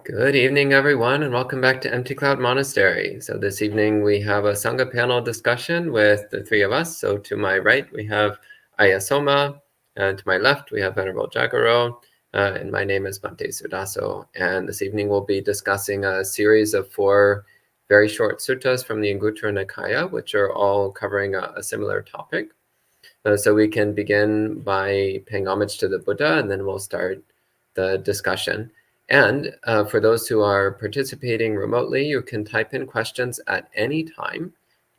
Good evening, everyone, and welcome back to Empty Cloud Monastery. So this evening we have a Sangha panel discussion with the three of us. So to my right, we have Ayasoma, and to my left, we have Venerable Jagaro, and my name is Bhante Sudaso. And this evening we'll be discussing a series of 4 very short suttas from the Anguttara Nikaya, which are all covering a similar topic. So we can begin by paying homage to the Buddha, and then we'll start the discussion. And for those who are participating remotely, you can type in questions at any time,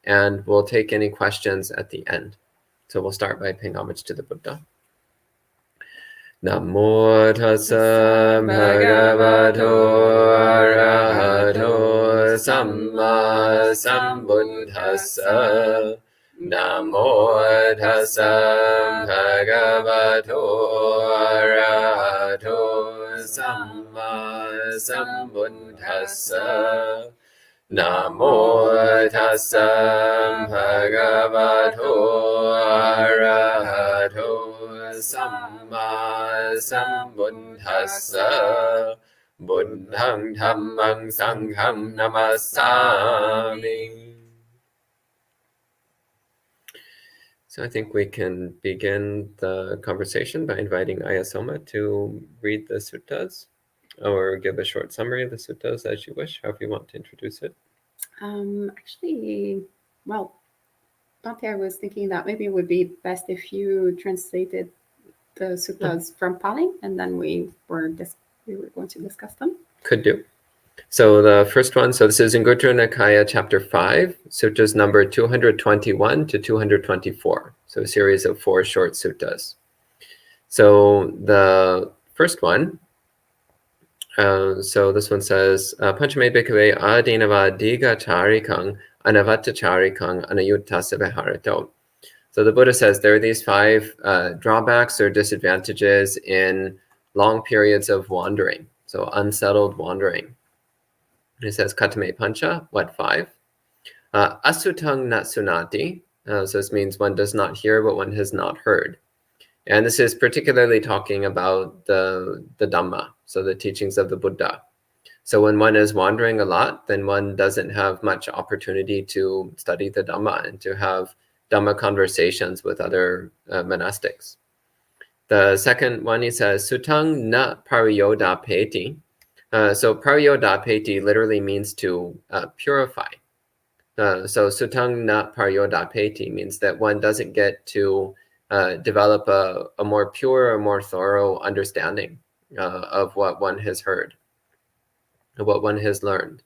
and we'll take any questions at the end. So we'll start by paying homage to the Buddha. Namo tassa bhagavato arahato samma sambuddhassa. Namo tassa bhagavato arahato samma sambuddhassa. Namo tassa bhagavato arahato samma sambuddhassa. Buddhang dhammang sangham namasami. So I think we can begin the conversation by inviting Ayasoma to read the suttas or give a short summary of the suttas as you wish, however you want to introduce it. Actually, well, Bhante, I was thinking that maybe it would be best if you translated the suttas from Pali, and then we were going to discuss them. Could do. So the first one, so this is Anguttara Nikaya chapter 5, suttas number 221 to 224. So a series of 4 short suttas. So the first one, so this one says, Panchame bhikkhave adinava diga charikang anavatta charikang anayutta sabaharato. So the Buddha says there are these 5 drawbacks or disadvantages in long periods of wandering, so unsettled wandering. He says, Katame pancha, what 5? Asutang nat sunati, so this means one does not hear what one has not heard. And this is particularly talking about the dhamma, so the teachings of the Buddha. So when one is wandering a lot, then one doesn't have much opportunity to study the dhamma and to have dhamma conversations with other monastics. The second one, he says, Sutang na pariyodapeti. So pariyodapeti literally means to purify. So sutang na pariyodapeti means that one doesn't get to develop a more pure or more thorough understanding of what one has heard, of what one has learned.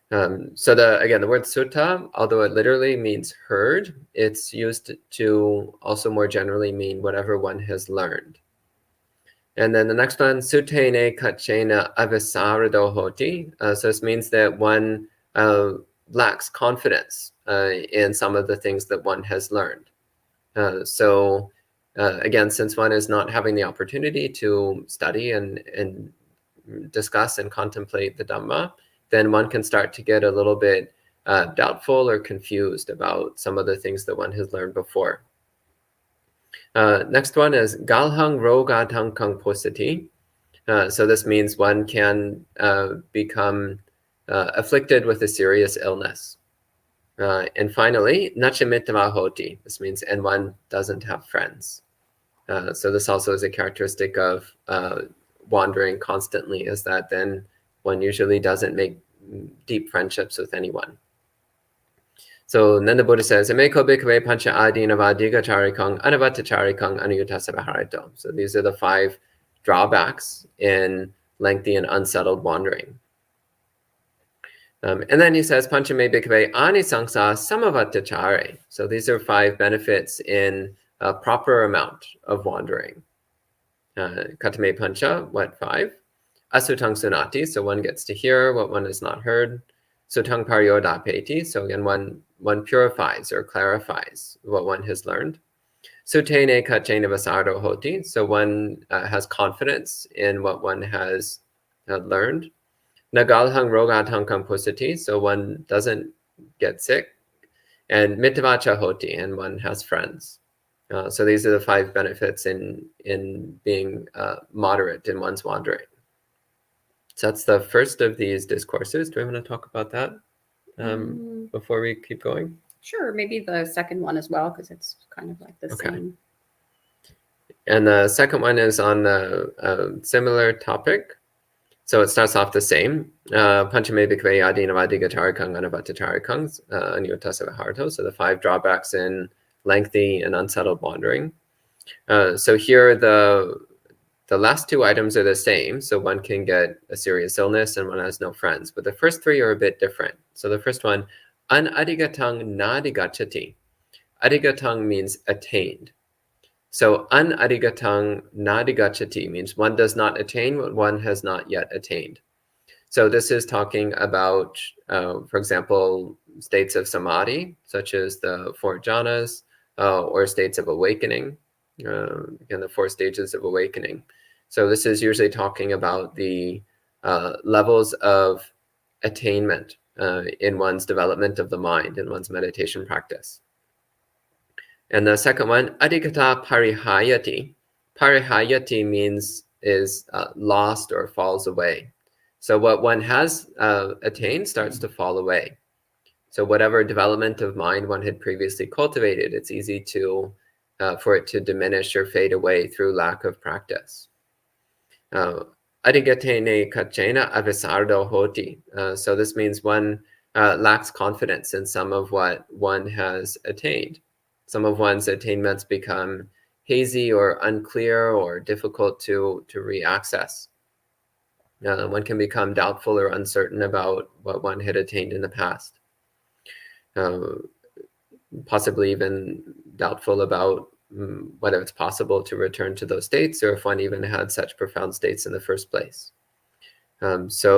So the word sutta, although it literally means heard, it's used to also more generally mean whatever one has learned. And then the next one, sutene kachena avisarado hoti. So this means that one lacks confidence in some of the things that one has learned. So again, since one is not having the opportunity to study and discuss and contemplate the Dhamma, then one can start to get a little bit doubtful or confused about some of the things that one has learned before. Next one is galhang rogatang kang posati. So this means one can become afflicted with a serious illness. And finally, nachimittava hoti. This means, and one doesn't have friends. So this also is a characteristic of wandering constantly, is that then one usually doesn't make deep friendships with anyone. So then the Buddha says, Ameko bhikkhave pancha adinava diga charikang anavatta charikang anuyutta sabaharato. So these are the 5 drawbacks in lengthy and unsettled wandering. And then he says, Panchame bhikkhave anisangsa samavatta chare. So these are 5 benefits in a proper amount of wandering. Katame pancha, what 5? Asutang sunati, so one gets to hear what one has not heard. Sutang pariyodapeti, so again, one purifies or clarifies what one has learned. Sutene kachena vasardo hoti, so one has confidence in what one has learned. Nagalhang rogatang kampusati, so one doesn't get sick. And mittavacha hoti, and one has friends. So these are the 5 benefits in being moderate in one's wandering. So that's the first of these discourses. Do we want to talk about that before we keep going? Sure, maybe the second one as well, because it's kind of like the same. And the second one is on a similar topic. So it starts off the same. Panchame bhikkhave adinavadigatarikang anavattatarikang anyutasavaharto. So the 5 drawbacks in lengthy and unsettled wandering. So here the last 2 items are the same. So one can get a serious illness and one has no friends. But the first 3 are a bit different. So the first one, an adigatang nadigachati. Adigatang means attained. So an adigatang nadigachati means one does not attain what one has not yet attained. So this is talking about, for example, states of samadhi, such as the 4 jhanas, or states of awakening, again, the 4 stages of awakening. So this is usually talking about the levels of attainment in one's development of the mind, in one's meditation practice. And the second one, adhikata parihayati. Parihayati means is lost or falls away. So what one has attained starts to fall away. So whatever development of mind one had previously cultivated, it's easy to for it to diminish or fade away through lack of practice. Adhigatene kachena avisardo hoti. So this means one lacks confidence in some of what one has attained. Some of one's attainments become hazy or unclear or difficult to re-access. One can become doubtful or uncertain about what one had attained in the past. Possibly even doubtful about whether it's possible to return to those states or if one even had such profound states in the first place. Again,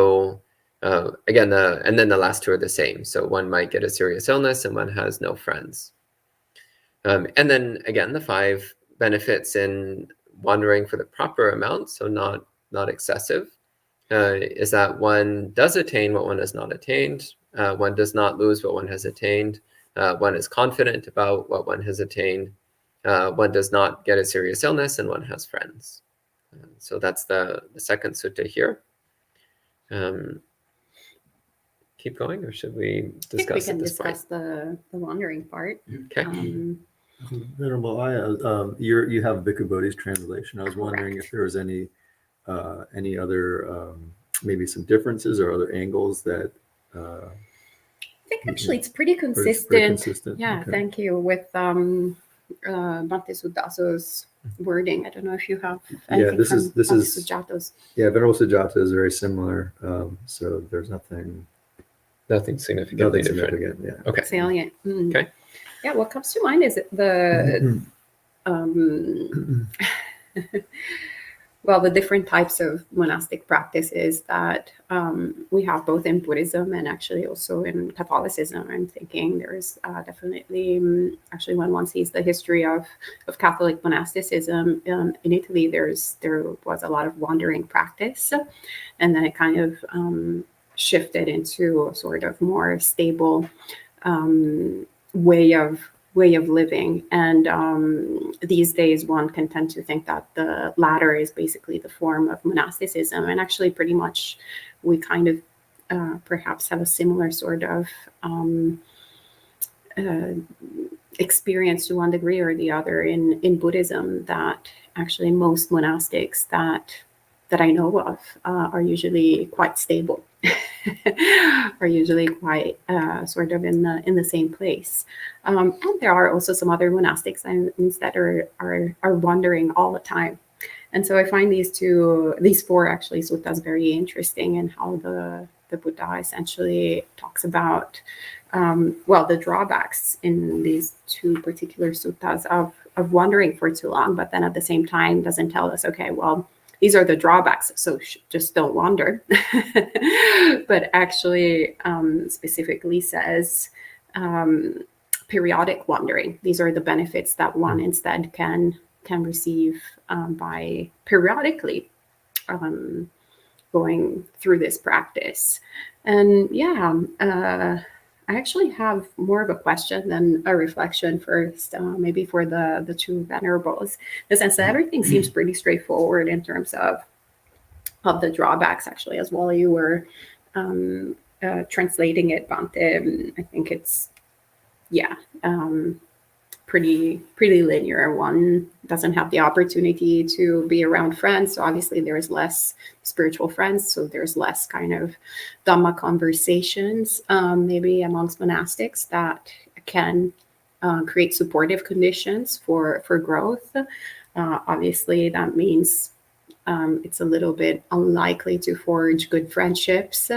and then the last 2 are the same. So one might get a serious illness and one has no friends. And then again, the 5 benefits in wandering for the proper amount, so not excessive, is that one does attain what one has not attained. One does not lose what one has attained. One is confident about what one has attained. One does not get a serious illness, and one has friends. So that's the second sutta here. Keep going, or should we discuss at this point? We can discuss the wandering part. Okay. Venerable Aya, you have Bhikkhu Bodhi's translation. I was wondering if there was any other maybe some differences or other angles that. I think actually it's pretty consistent. Pretty consistent. Yeah, okay. Thank you. With Bhante Sudaso's wording. I don't know if you have anything this is Sujata's. Yeah, Venerable Sujata is very similar. So there's nothing significantly different. Yeah. Okay. Salient. Okay. Yeah, what comes to mind is the well, the different types of monastic practices that we have both in Buddhism and actually also in Catholicism. I'm thinking there's definitely, actually, when one sees the history of Catholic monasticism in Italy, there was a lot of wandering practice, and then it kind of shifted into a sort of more stable way of living. And these days one can tend to think that the latter is basically the form of monasticism, and actually pretty much we kind of perhaps have a similar sort of experience to one degree or the other in Buddhism, that actually most monastics that I know of are usually quite stable, are usually quite sort of in the same place. And there are also some other monastics that are wandering all the time. And so I find these 4 actually suttas very interesting in how the Buddha essentially talks about the drawbacks in these 2 particular suttas of wandering for too long, but then at the same time doesn't tell us, okay, well, these are the drawbacks, so just don't wander. But actually specifically says periodic wandering. These are the benefits that one instead can receive by periodically going through this practice. And I actually have more of a question than a reflection first, maybe for the 2 venerables, in the sense that everything seems pretty straightforward in terms of the drawbacks actually as well. You were translating it, Bante. I think it's pretty linear. One doesn't have the opportunity to be around friends, so obviously there's less spiritual friends, so there's less kind of dhamma conversations maybe amongst monastics that can create supportive conditions for growth. Obviously that means it's a little bit unlikely to forge good friendships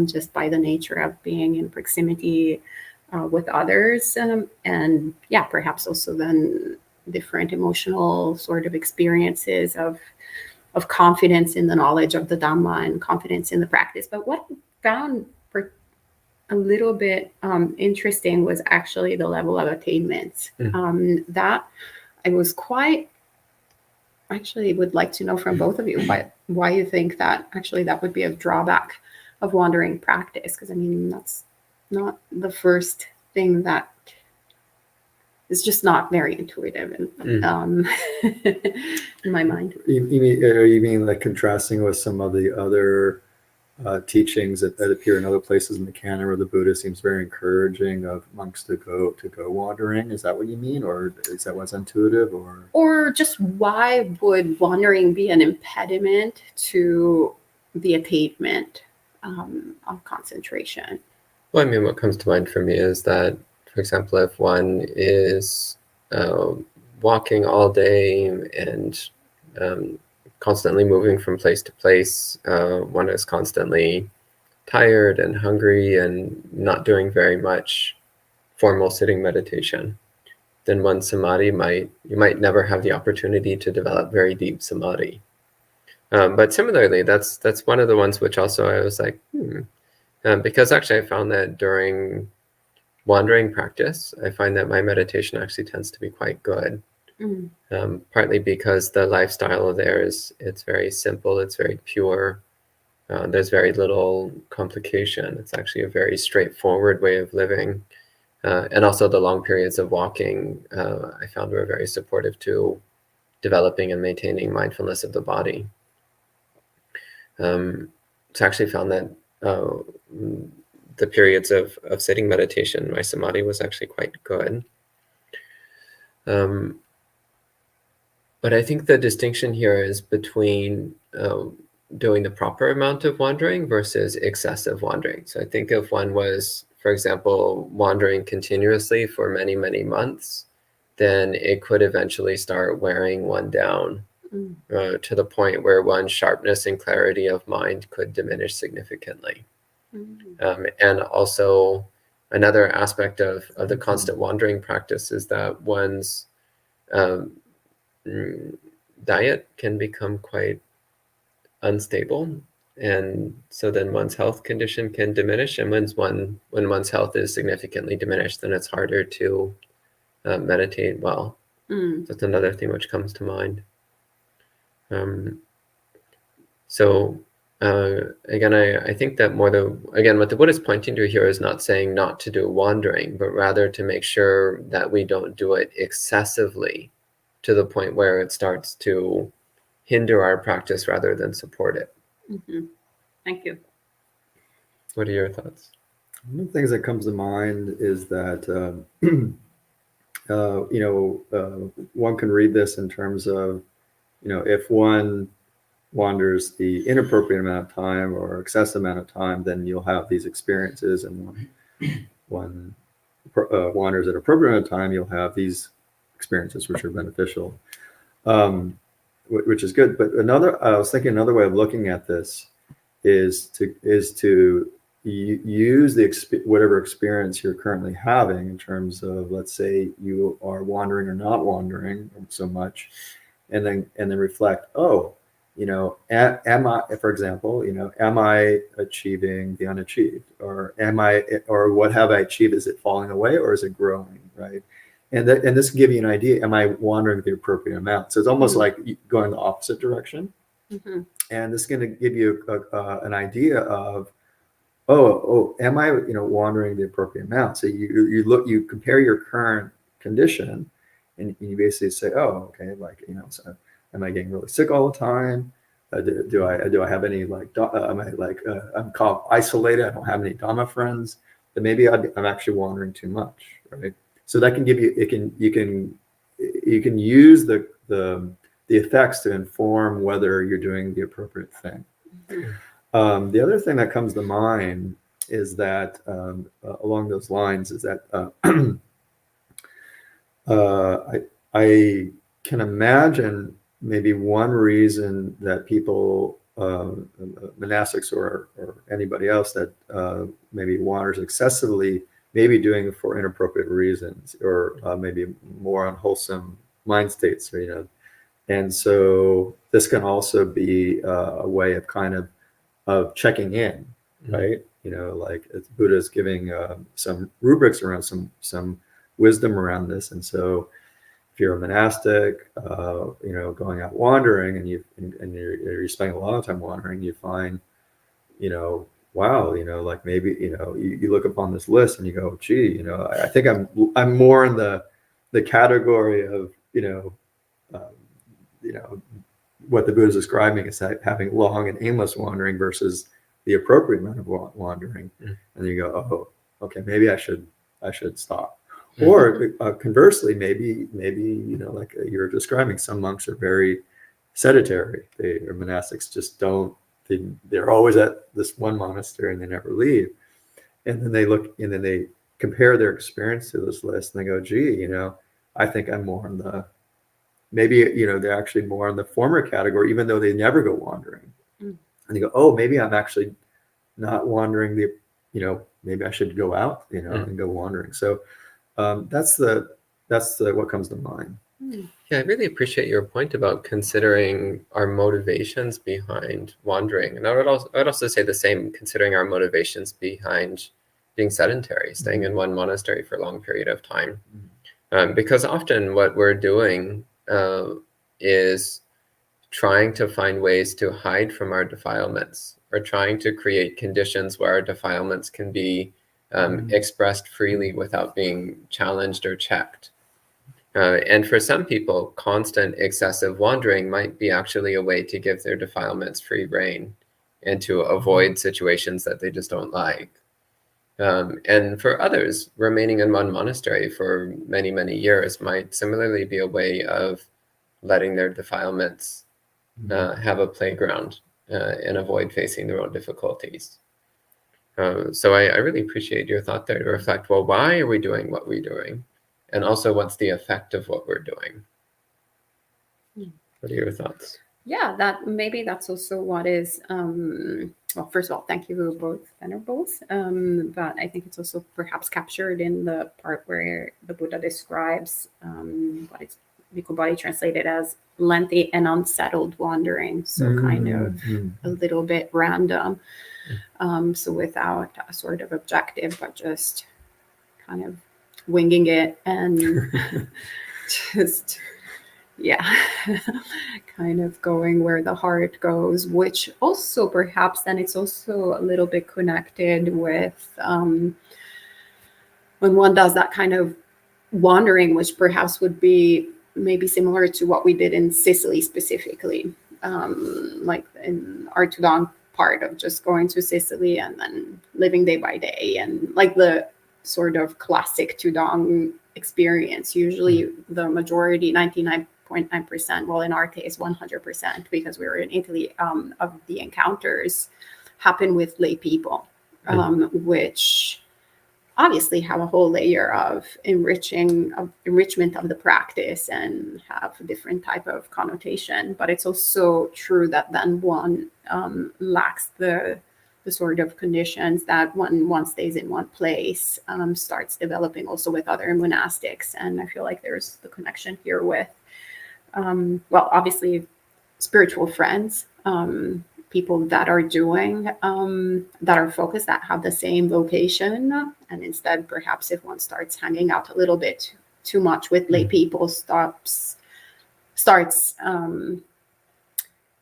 just by the nature of being in proximity with others, and perhaps also then different emotional sort of experiences of confidence in the knowledge of the Dhamma and confidence in the practice. But what I found a little bit interesting was actually the level of attainment. That I was actually would like to know from both of you why you think that actually that would be a drawback of wandering practice, because I mean that's not the first thing that is just not very intuitive in my mind. You mean like contrasting with some of the other teachings that appear in other places in the canon, where the Buddha seems very encouraging of monks to go wandering? Is that what you mean, or is that what's intuitive, or just why would wandering be an impediment to the attainment of concentration? Well, I mean, what comes to mind for me is that, for example, if one is walking all day and constantly moving from place to place, one is constantly tired and hungry and not doing very much formal sitting meditation, then one samadhi you might never have the opportunity to develop very deep samadhi. But similarly, that's one of the ones which also I was like, because actually I found that during wandering practice, I find that my meditation actually tends to be quite good. Partly because the lifestyle there it's very simple, it's very pure. There's very little complication. It's actually a very straightforward way of living. And also the long periods of walking, I found were very supportive to developing and maintaining mindfulness of the body. So I actually found that the periods of sitting meditation, my samadhi was actually quite good. But I think the distinction here is between doing the proper amount of wandering versus excessive wandering. So I think if one was, for example, wandering continuously for many, many months, then it could eventually start wearing one down to the point where one's sharpness and clarity of mind could diminish significantly. And also another aspect of the constant wandering practice is that one's diet can become quite unstable, and so then one's health condition can diminish, and when one's health is significantly diminished, then it's harder to meditate well. That's another thing which comes to mind. Again, I think that what the Buddha is pointing to here is not saying not to do wandering, but rather to make sure that we don't do it excessively to the point where it starts to hinder our practice rather than support it. Thank you. What are your thoughts? One of the things that comes to mind is that one can read this in terms of, if one wanders the inappropriate amount of time or excessive amount of time, then you'll have these experiences, and one wanders at appropriate amount of time, you'll have these experiences which are beneficial, which is good. But I was thinking another way of looking at this is to use whatever experience you're currently having in terms of, let's say you are wandering or not wandering so much, and then reflect, am I, for example, am I achieving the unachieved, or what have I achieved? Is it falling away or is it growing, right? And this can give you an idea, am I wandering the appropriate amount? So it's almost like going the opposite direction. And this is going to give you an idea of, am I, wandering the appropriate amount? So you compare your current condition, and you basically say, so am I getting really sick all the time? do I have any like am I like I'm called isolated? I don't have any dhamma friends. Then maybe I'm actually wandering too much, right? So that can give you you can use the effects to inform whether you're doing the appropriate thing. Mm-hmm. The other thing that comes to mind is that along those lines is that I can imagine maybe one reason that people, monastics or anybody else that maybe wanders excessively, maybe doing it for inappropriate reasons, or maybe more unwholesome mind states, you know. And so this can also be a way of kind of checking in, right? You know, like Buddha's giving some rubrics around some wisdom around this. And so if you're a monastic, you know, going out wandering, and you're spending a lot of time wandering, you find, you know, wow, you know, like maybe, you know, you look upon this list and you go, gee, you know, I think I'm more in the category of, you know, what the Buddha is describing is having long and aimless wandering versus the appropriate amount of wandering. And you go, oh, okay, maybe I should stop. Or conversely, maybe you know, like you're describing, some monks are very sedentary. Or monastics just don't. They're always at this one monastery and they never leave. And then they look, and then they compare their experience to this list, and they go, gee, you know, I think I'm more in the, maybe, you know, they're actually more in the former category, even though they never go wandering. And they go, oh, maybe I'm actually not wandering you know, maybe I should go out, you know, and go wandering. So that's what comes to mind. Yeah, I really appreciate your point about considering our motivations behind wandering. And I would also say the same, considering our motivations behind being sedentary, staying in one monastery for a long period of time. Because often what we're doing is trying to find ways to hide from our defilements, or trying to create conditions where our defilements can be expressed freely without being challenged or checked. And for some people, constant excessive wandering might be actually a way to give their defilements free rein and to avoid situations that they just don't like. And for others, remaining in one monastery for many, many years might similarly be a way of letting their defilements have a playground and avoid facing their own difficulties. So I really appreciate your thought there to reflect, well, why are we doing what we're doing? And also, what's the effect of what we're doing? What are your thoughts? Yeah, that's also what is, well, first of all, thank you both venerables. But I think it's also perhaps captured in the part where the Buddha describes what is Bhikkhu body translated as lengthy and unsettled wandering. So kind of a little bit random. So without a sort of objective, but just kind of winging it and just, yeah, kind of going where the heart goes, which also perhaps then it's also a little bit connected with when one does that kind of wandering, which perhaps would be maybe similar to what we did in Sicily specifically, like in our Tudong part of just going to Sicily and then living day by day, and like the sort of classic Tudong experience. Usually the majority, 99.9%, well, in our case, 100%, because we were in Italy, of the encounters happen with lay people, which obviously have a whole layer of enrichment of the practice and have a different type of connotation. But it's also true that then one lacks the sort of conditions that one stays in one place, starts developing also with other monastics. And I feel like there's the connection here with, well, obviously spiritual friends, people that are doing, that are focused, that have the same vocation. And instead, perhaps if one starts hanging out a little bit too much with lay people, starts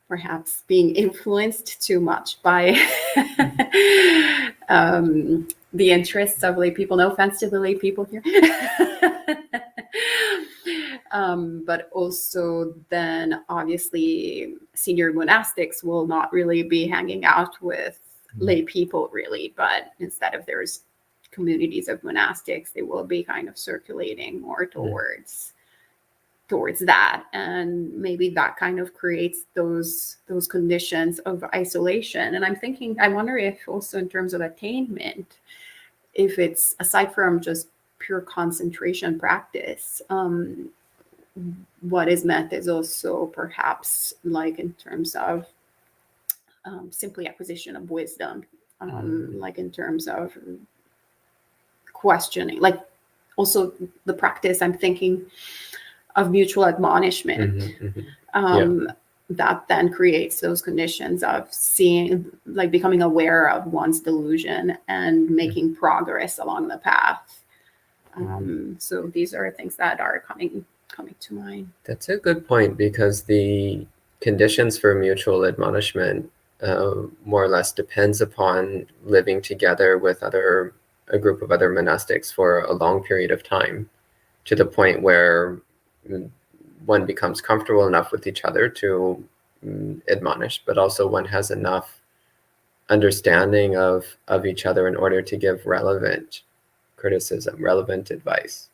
perhaps being influenced too much by the interests of lay people. No offense to the lay people here. But also then obviously senior monastics will not really be hanging out with lay people really, but instead of there's communities of monastics, they will be kind of circulating more towards that, and maybe that kind of creates those conditions of isolation. And I wonder if also in terms of attainment, if it's aside from just pure concentration practice, what is meant is also perhaps like in terms of simply acquisition of wisdom, like in terms of questioning, like also the practice I'm thinking of mutual admonishment, that then creates those conditions of seeing, like becoming aware of one's delusion and making progress along the path. So these are things that are coming to mind. That's a good point, because the conditions for mutual admonishment more or less depends upon living together with a group of other monastics for a long period of time, to the point where one becomes comfortable enough with each other to admonish, but also one has enough understanding of each other in order to give relevant criticism, relevant advice.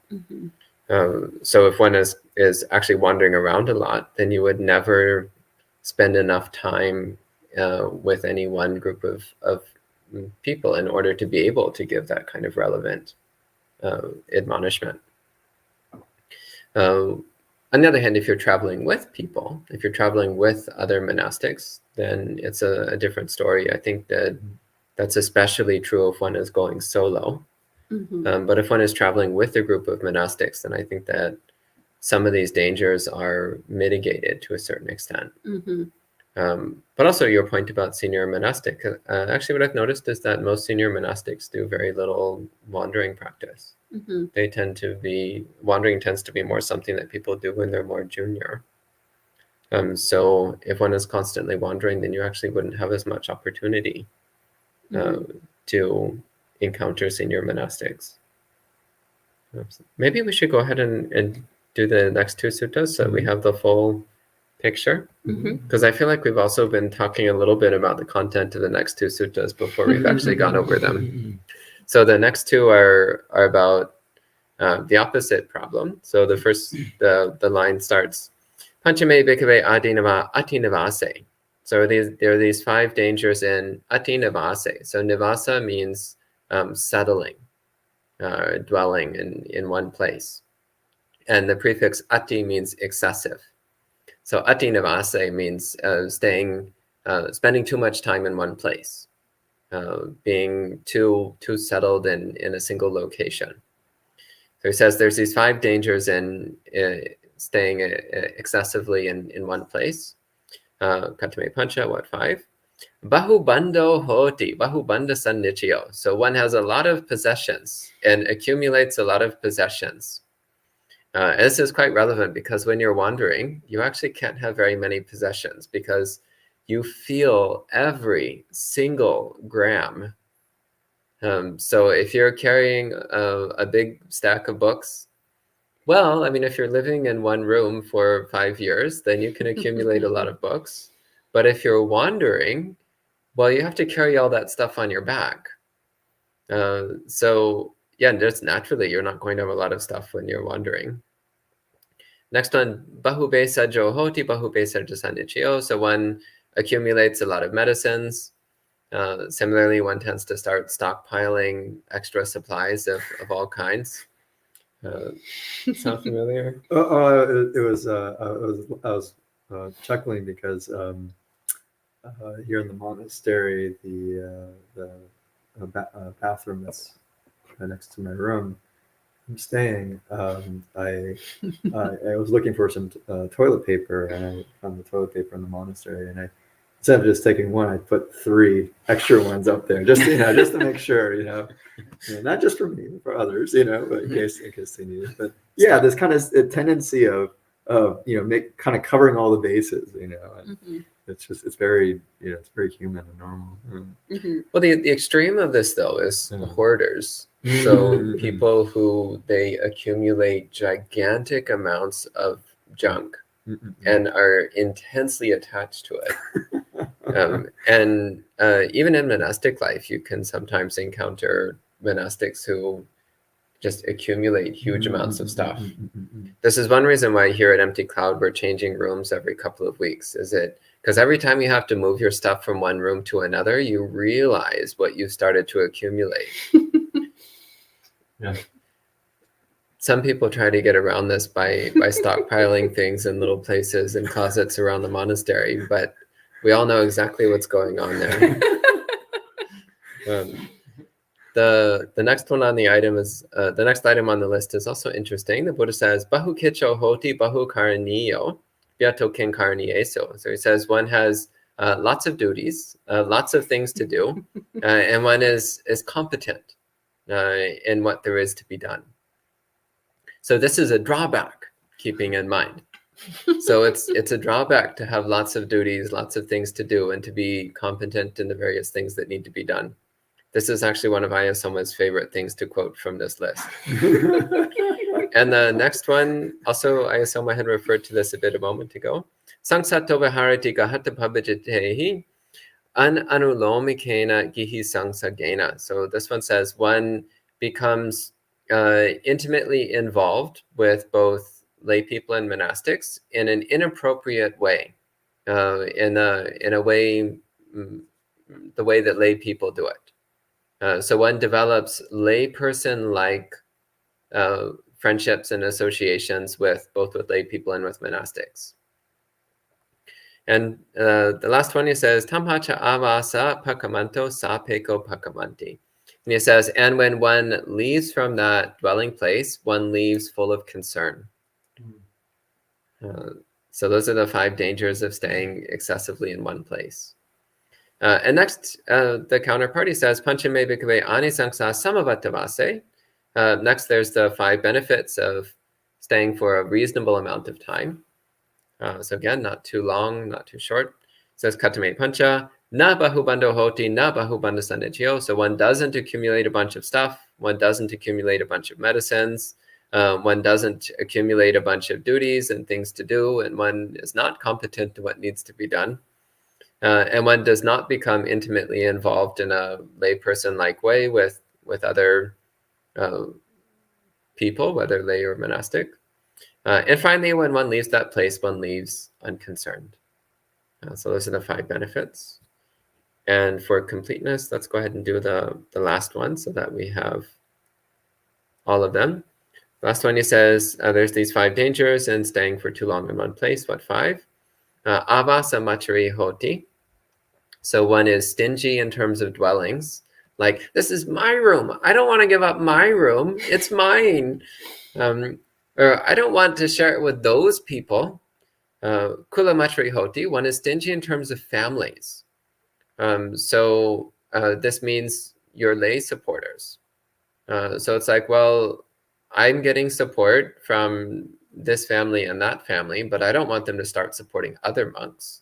So if one is actually wandering around a lot, then you would never spend enough time with any one group of people in order to be able to give that kind of relevant admonishment. On the other hand, if you're traveling with people, if you're traveling with other monastics, then it's a different story. I think that's especially true if one is going solo. But if one is traveling with a group of monastics, then I think that some of these dangers are mitigated to a certain extent. But also your point about senior monastic, actually what I've noticed is that most senior monastics do very little wandering practice. They wandering tends to be more something that people do when they're more junior. So if one is constantly wandering, then you actually wouldn't have as much opportunity to encounter senior monastics. Maybe we should go ahead and do the next two suttas so we have the full picture, because I feel like we've also been talking a little bit about the content of the next two suttas before we've actually gone over them. So the next two are about the opposite problem. So the first, the line starts, Panchame bhikkhave adinava atinavase. So there are these 5 dangers in atinavase. So nivasa means settling, dwelling in one place. And the prefix ati means excessive. So atinavase means spending too much time in one place, being too settled in a single location. So he says there's these 5 dangers in staying excessively in one place. Katame pancha, what 5? Bahubando hoti, bahubanda sannichyo. So one has a lot of possessions and accumulates a lot of possessions. This is quite relevant because when you're wandering, you actually can't have very many possessions because you feel every single gram. So if you're carrying a big stack of books, well, I mean, if you're living in one room for 5 years, then you can accumulate a lot of books. But if you're wandering, well, you have to carry all that stuff on your back. So yeah, just naturally, you're not going to have a lot of stuff when you're wandering. Next one, bahube sajo hoti, bahube sajo sanichio. So one accumulates a lot of medicines. Similarly, one tends to start stockpiling extra supplies of all kinds. Sound familiar? I was chuckling because here in the monastery, the bathroom that's next to my room I'm staying, I was looking for some toilet paper, and I found the toilet paper in the monastery, and instead of just taking one, I put 3 extra ones up there, just to make sure, not just for me, for others, but in case they need it. But yeah, there's kind of a tendency of kind of covering all the bases, it's very, it's very human and normal. Well, the extreme of this though is hoarders. So people who they accumulate gigantic amounts of junk and are intensely attached to it. And even in monastic life, you can sometimes encounter monastics who just accumulate huge amounts of stuff. This is one reason why here at Empty Cloud we're changing rooms every couple of weeks. Is it because every time you have to move your stuff from one room to another, you realize what you've started to accumulate. Yeah. Some people try to get around this by stockpiling things in little places and closets around the monastery, but we all know exactly what's going on there. The next one on the item is the next item on the list is also interesting. The Buddha says, "Bahu kicho hoti bahu karaniyo, byato kin karanieso." So he says one has lots of duties, lots of things to do, and one is competent in what there is to be done. So this is a drawback, keeping in mind. So it's a drawback to have lots of duties, lots of things to do, and to be competent in the various things that need to be done. This is actually one of Ayasoma's favorite things to quote from this list. And the next one, also Ayasoma had referred to this a moment ago. Sangsato viharati gahata pabhajitehi an anulomikena gihi sangsagena. So this one says one becomes intimately involved with both lay people and monastics in an inappropriate way, in a way, the way that lay people do it. So one develops layperson-like friendships and associations with both lay people and with monastics. And the last one he says, "Tamhacha avasa pakamanto sapeko pakamanti." And he says, and when one leaves from that dwelling place, one leaves full of concern. So those are the 5 dangers of staying excessively in one place. And next, the counterparty says, "Panchame bhikkhave anisangsa samavatavase." Next, there's the 5 benefits of staying for a reasonable amount of time. So again, not too long, not too short. It says, "Katame pancha, na bahubando hoti, na bahubando sanechio." So one doesn't accumulate a bunch of stuff. One doesn't accumulate a bunch of medicines. One doesn't accumulate a bunch of duties and things to do. And one is not competent to what needs to be done. And one does not become intimately involved in a layperson-like way with other people, whether lay or monastic. And finally, when one leaves that place, one leaves unconcerned. So those are the 5 benefits. And for completeness, let's go ahead and do the last one so that we have all of them. Last one, he says, there's these 5 dangers in staying for too long in one place. What 5? Avasa machari hoti. So one is stingy in terms of dwellings. Like, this is my room. I don't want to give up my room. It's mine. Or I don't want to share it with those people. Kula machari hoti. One is stingy in terms of families. So this means your lay supporters. So it's like, well, I'm getting support from this family and that family, but I don't want them to start supporting other monks.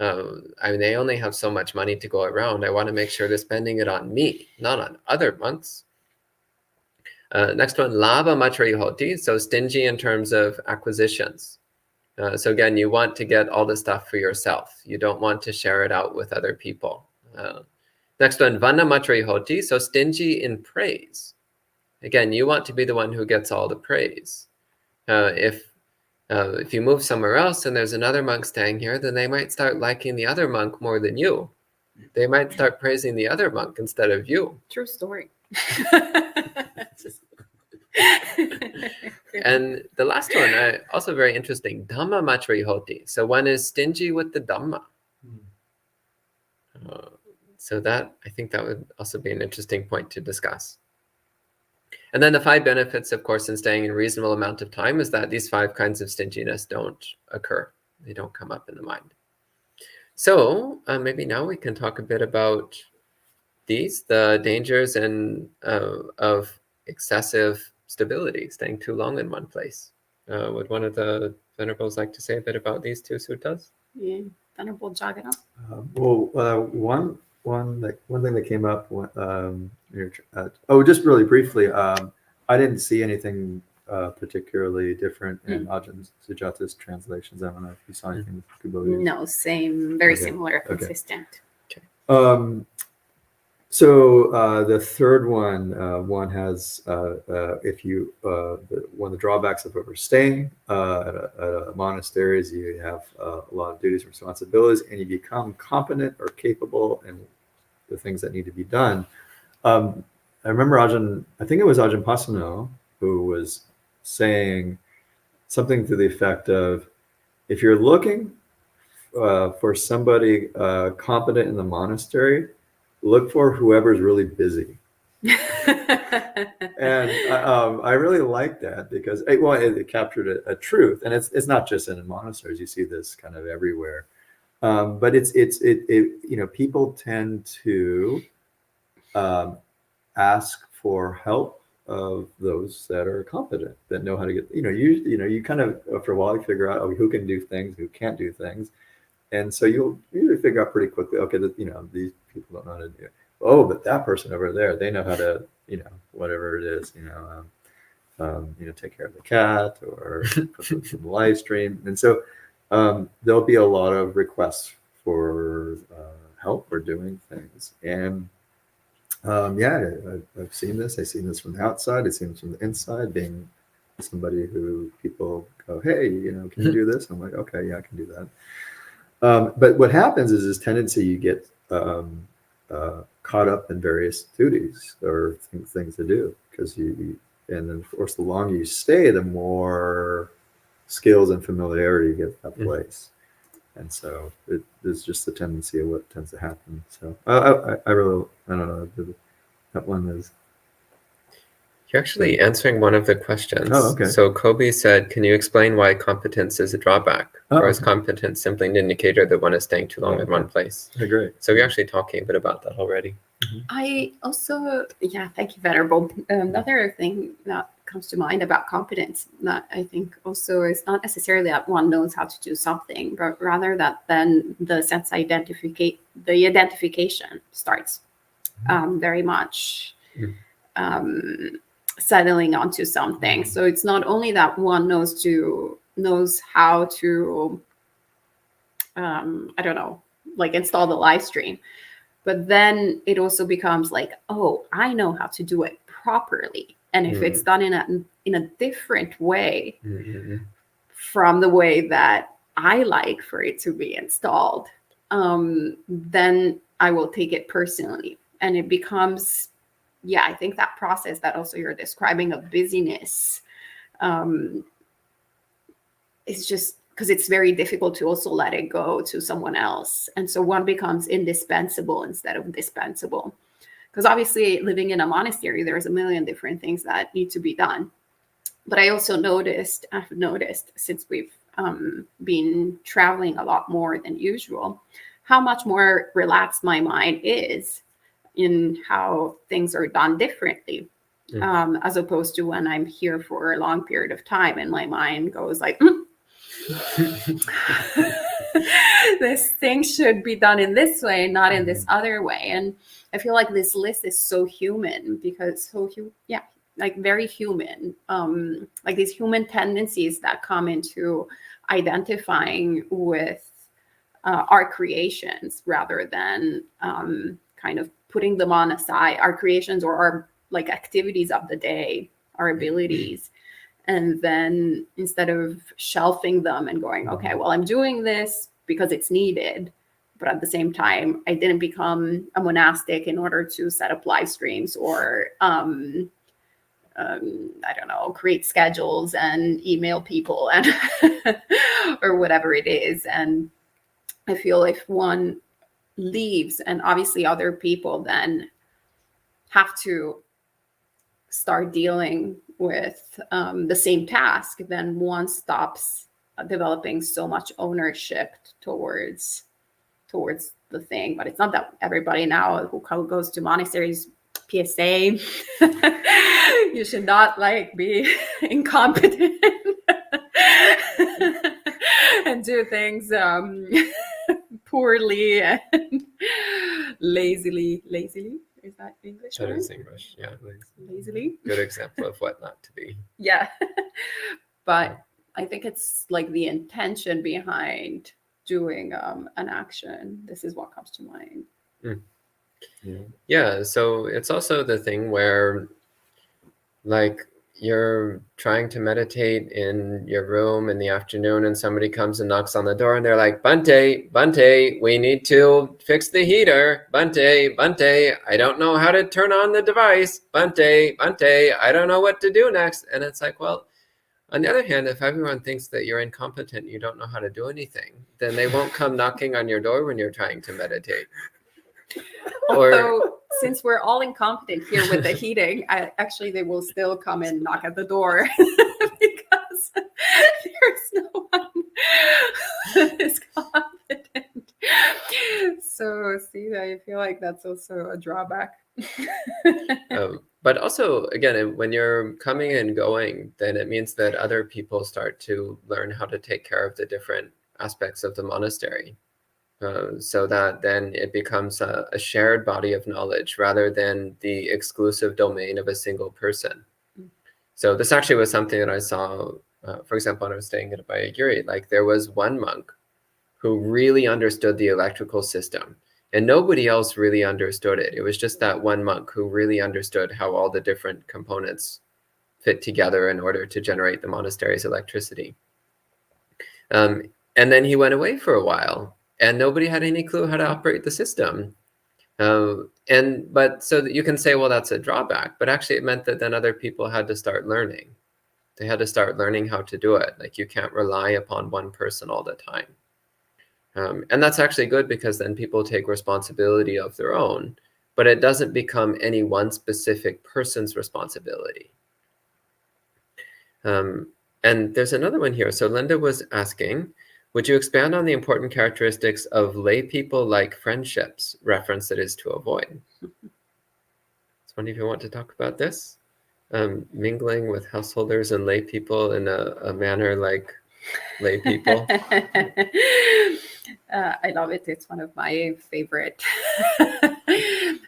I mean, they only have so much money to go around. I want to make sure they're spending it on me, not on other monks. Next one, lava machari hoti. So stingy in terms of acquisitions. So again, you want to get all the stuff for yourself. You don't want to share it out with other people. Next one, vana machari hoti. So stingy in praise. Again, you want to be the one who gets all the praise. If you move somewhere else and there's another monk staying here, then they might start liking the other monk more than you. They might start praising the other monk instead of you. True story. And the last one, also very interesting, dhamma machari hoti. So one is stingy with the dhamma. So that, I think that would also be an interesting point to discuss. And then the 5 benefits, of course, in staying in a reasonable amount of time is that these 5 kinds of stinginess don't occur. They don't come up in the mind. So maybe now we can talk a bit about these, the dangers of excessive stability, staying too long in one place. Would one of the venerables like to say a bit about these 2 suttas? Yeah. Venerable Jagannath? One thing that came up. Just really briefly, I didn't see anything particularly different in Ajahn Sujata's translations. I don't know if you saw anything with Kubota. No, same, very Okay. similar, Okay. consistent. So the third one has one of the drawbacks of overstaying at a monastery is you have a lot of duties and responsibilities, and you become competent or capable in the things that need to be done. I remember I think it was Ajahn Pasano who was saying something to the effect of, if you're looking for somebody competent in the monastery, look for whoever's really busy. And I really like that because it captured a truth, and it's not just in monasteries. You see this kind of everywhere, but it people tend to ask for help of those that are competent, that know how to get. You kind of after a while you figure out who can do things, who can't do things. And so you'll usually figure out pretty quickly, okay, these people don't know how to do it. Oh, but that person over there, they know how to, whatever it is, take care of the cat or put the live stream. And so there'll be a lot of requests for help or doing things. And I've seen this. I've seen this from the outside. I've seen this from the inside, being somebody who people go, hey, can you do this? I'm like, okay, yeah, I can do that. But what happens is this tendency you get caught up in various duties or things to do, because and then of course the longer you stay, the more skills and familiarity get that place, and so there's just the tendency of what tends to happen. So I don't know. That one is. You're actually answering one of the questions. Oh, okay. So Kobe said, can you explain why competence is a drawback? Or is competence simply an indicator that one is staying too long in one place? Okay, great. So we're actually talking a bit about that already. I also, thank you, Venerable. Another thing that comes to mind about competence that I think also is not necessarily that one knows how to do something, but rather that then the sense identification starts very much settling onto something. So it's not only that one knows how to install the live stream, but then it also becomes like, oh, I know how to do it properly, and if it's done in a different way from the way that I like for it to be installed, then I will take it personally, and it becomes I think that process that also you're describing of busyness is just because it's very difficult to also let it go to someone else. And so one becomes indispensable instead of dispensable. Because obviously living in a monastery, there's a million different things that need to be done. But I've noticed since we've been traveling a lot more than usual, how much more relaxed my mind is in how things are done differently, as opposed to when I'm here for a long period of time and my mind goes like, this thing should be done in this way, not in this other way. And I feel like this list is so human, because very human, like these human tendencies that come into identifying with our creations rather than kind of putting them on aside, our creations or our like activities of the day, our abilities. And then instead of shelving them and going, okay, well, I'm doing this because it's needed, but at the same time, I didn't become a monastic in order to set up live streams or, create schedules and email people and or whatever it is. And I feel if one leaves, and obviously other people then have to start dealing with the same task, then one stops developing so much ownership towards the thing. But it's not that everybody now who goes to monasteries, PSA, you should not be incompetent and do things poorly and lazily. Is that English? That word? is English. Yeah. Lazily. Good example of what not to be. Yeah. But I think it's like the intention behind doing an action. This is what comes to mind. Yeah. So it's also the thing where, like, you're trying to meditate in your room in the afternoon and somebody comes and knocks on the door and they're like, Bunte, we need to fix the heater. Bunte, I don't know how to turn on the device. Bunte, I don't know what to do next. And it's like, well, on the other hand, if everyone thinks that you're incompetent, you don't know how to do anything, then they won't come knocking on your door when you're trying to meditate. Although, since we're all incompetent here with the heating, actually they will still come and knock at the door because there's no one who is competent. So, see, I feel like that's also a drawback. But also, again, when you're coming and going, then it means that other people start to learn how to take care of the different aspects of the monastery. So that then it becomes a shared body of knowledge rather than the exclusive domain of a single person. So this actually was something that I saw, for example, when I was staying at Bayagiri. Like, there was one monk who really understood the electrical system, and nobody else really understood it. It was just that one monk who really understood how all the different components fit together in order to generate the monastery's electricity. And then he went away for a while, and nobody had any clue how to operate the system. But so that you can say, well, that's a drawback, but actually it meant that then other people had to start learning. They had to start learning how to do it. Like, you can't rely upon one person all the time. And that's actually good, because then people take responsibility of their own, but it doesn't become any one specific person's responsibility. And there's another one here. So Linda was asking, would you expand on the important characteristics of lay people like friendships, reference that is to avoid? So one of you want to talk about this? Mingling with householders and lay people in a manner like lay people. I love it. It's one of my favorite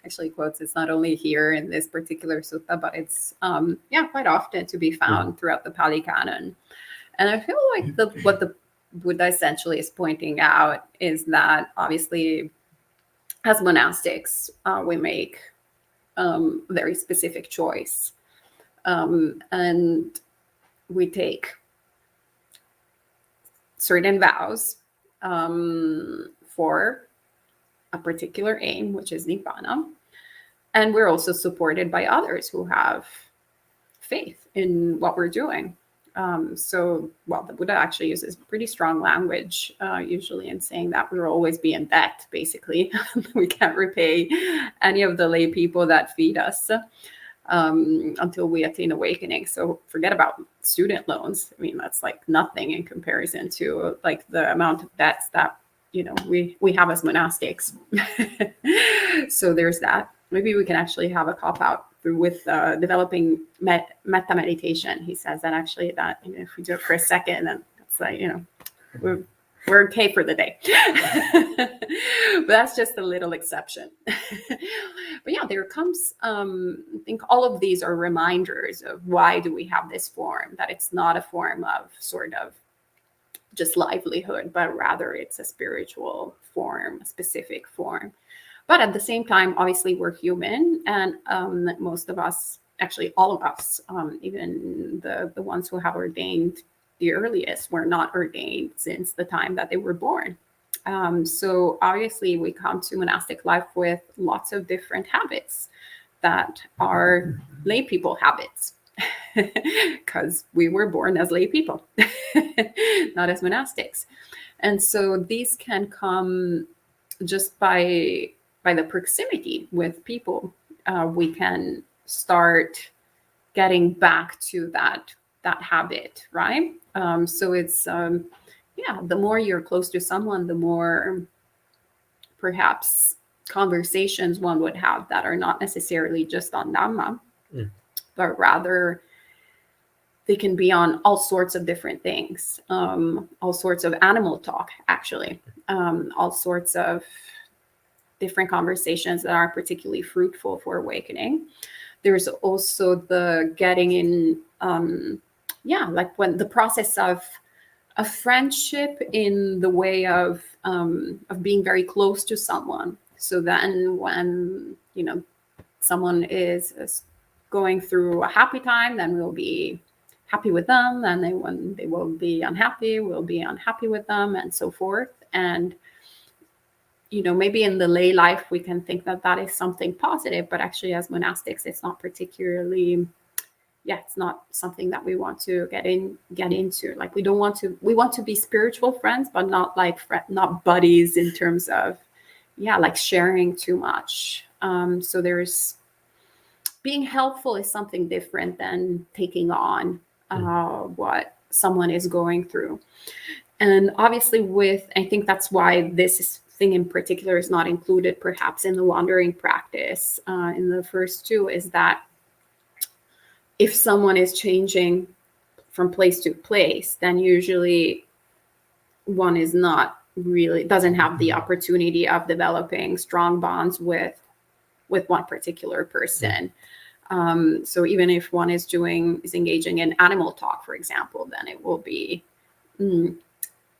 actually quotes. It's not only here in this particular sutta, but it's quite often to be found throughout the Pali Canon. And I feel like what the Buddha essentially is pointing out is that obviously as monastics, we make very specific choice. And we take certain vows for a particular aim, which is Nibbana. And we're also supported by others who have faith in what we're doing. The Buddha actually uses pretty strong language, usually in saying that we'll always be in debt, basically. We can't repay any of the lay people that feed us until we attain awakening. So forget about student loans. I mean, that's like nothing in comparison to like the amount of debts that, we have as monastics. So there's that. Maybe we can actually have a cop out with developing metta meditation. He says that actually that if we do it for a second, then it's like, we're okay for the day. But that's just a little exception. But yeah, there comes, I think all of these are reminders of why do we have this form, that it's not a form of sort of just livelihood, but rather it's a spiritual form, a specific form. But at the same time, obviously we're human, and most of us, actually all of us, even the ones who have ordained the earliest, were not ordained since the time that they were born. So obviously we come to monastic life with lots of different habits that are lay people habits, because we were born as lay people, not as monastics. And so these can come just by the proximity with people. We can start getting back to that habit, right? So it's the more you're close to someone, the more perhaps conversations one would have that are not necessarily just on dhamma, but rather they can be on all sorts of different things, all sorts of animal talk, actually, all sorts of different conversations that are particularly fruitful for awakening. There's also the getting in, like when the process of a friendship in the way of being very close to someone. So then when, someone is going through a happy time, then we'll be happy with them. And when they will be unhappy, we'll be unhappy with them, and so forth. And, maybe in the lay life, we can think that that is something positive, but actually as monastics, it's not particularly, it's not something that we want to get into. Like we want to be spiritual friends, but not like not buddies in terms of, like sharing too much. So there's being helpful is something different than taking on what someone is going through. And obviously I think that's why this thing in particular is not included perhaps in the wandering practice in the first two, is that if someone is changing from place to place, then usually one is not really, doesn't have the opportunity of developing strong bonds with one particular person. So even if one is engaging in animal talk, for example, then it will be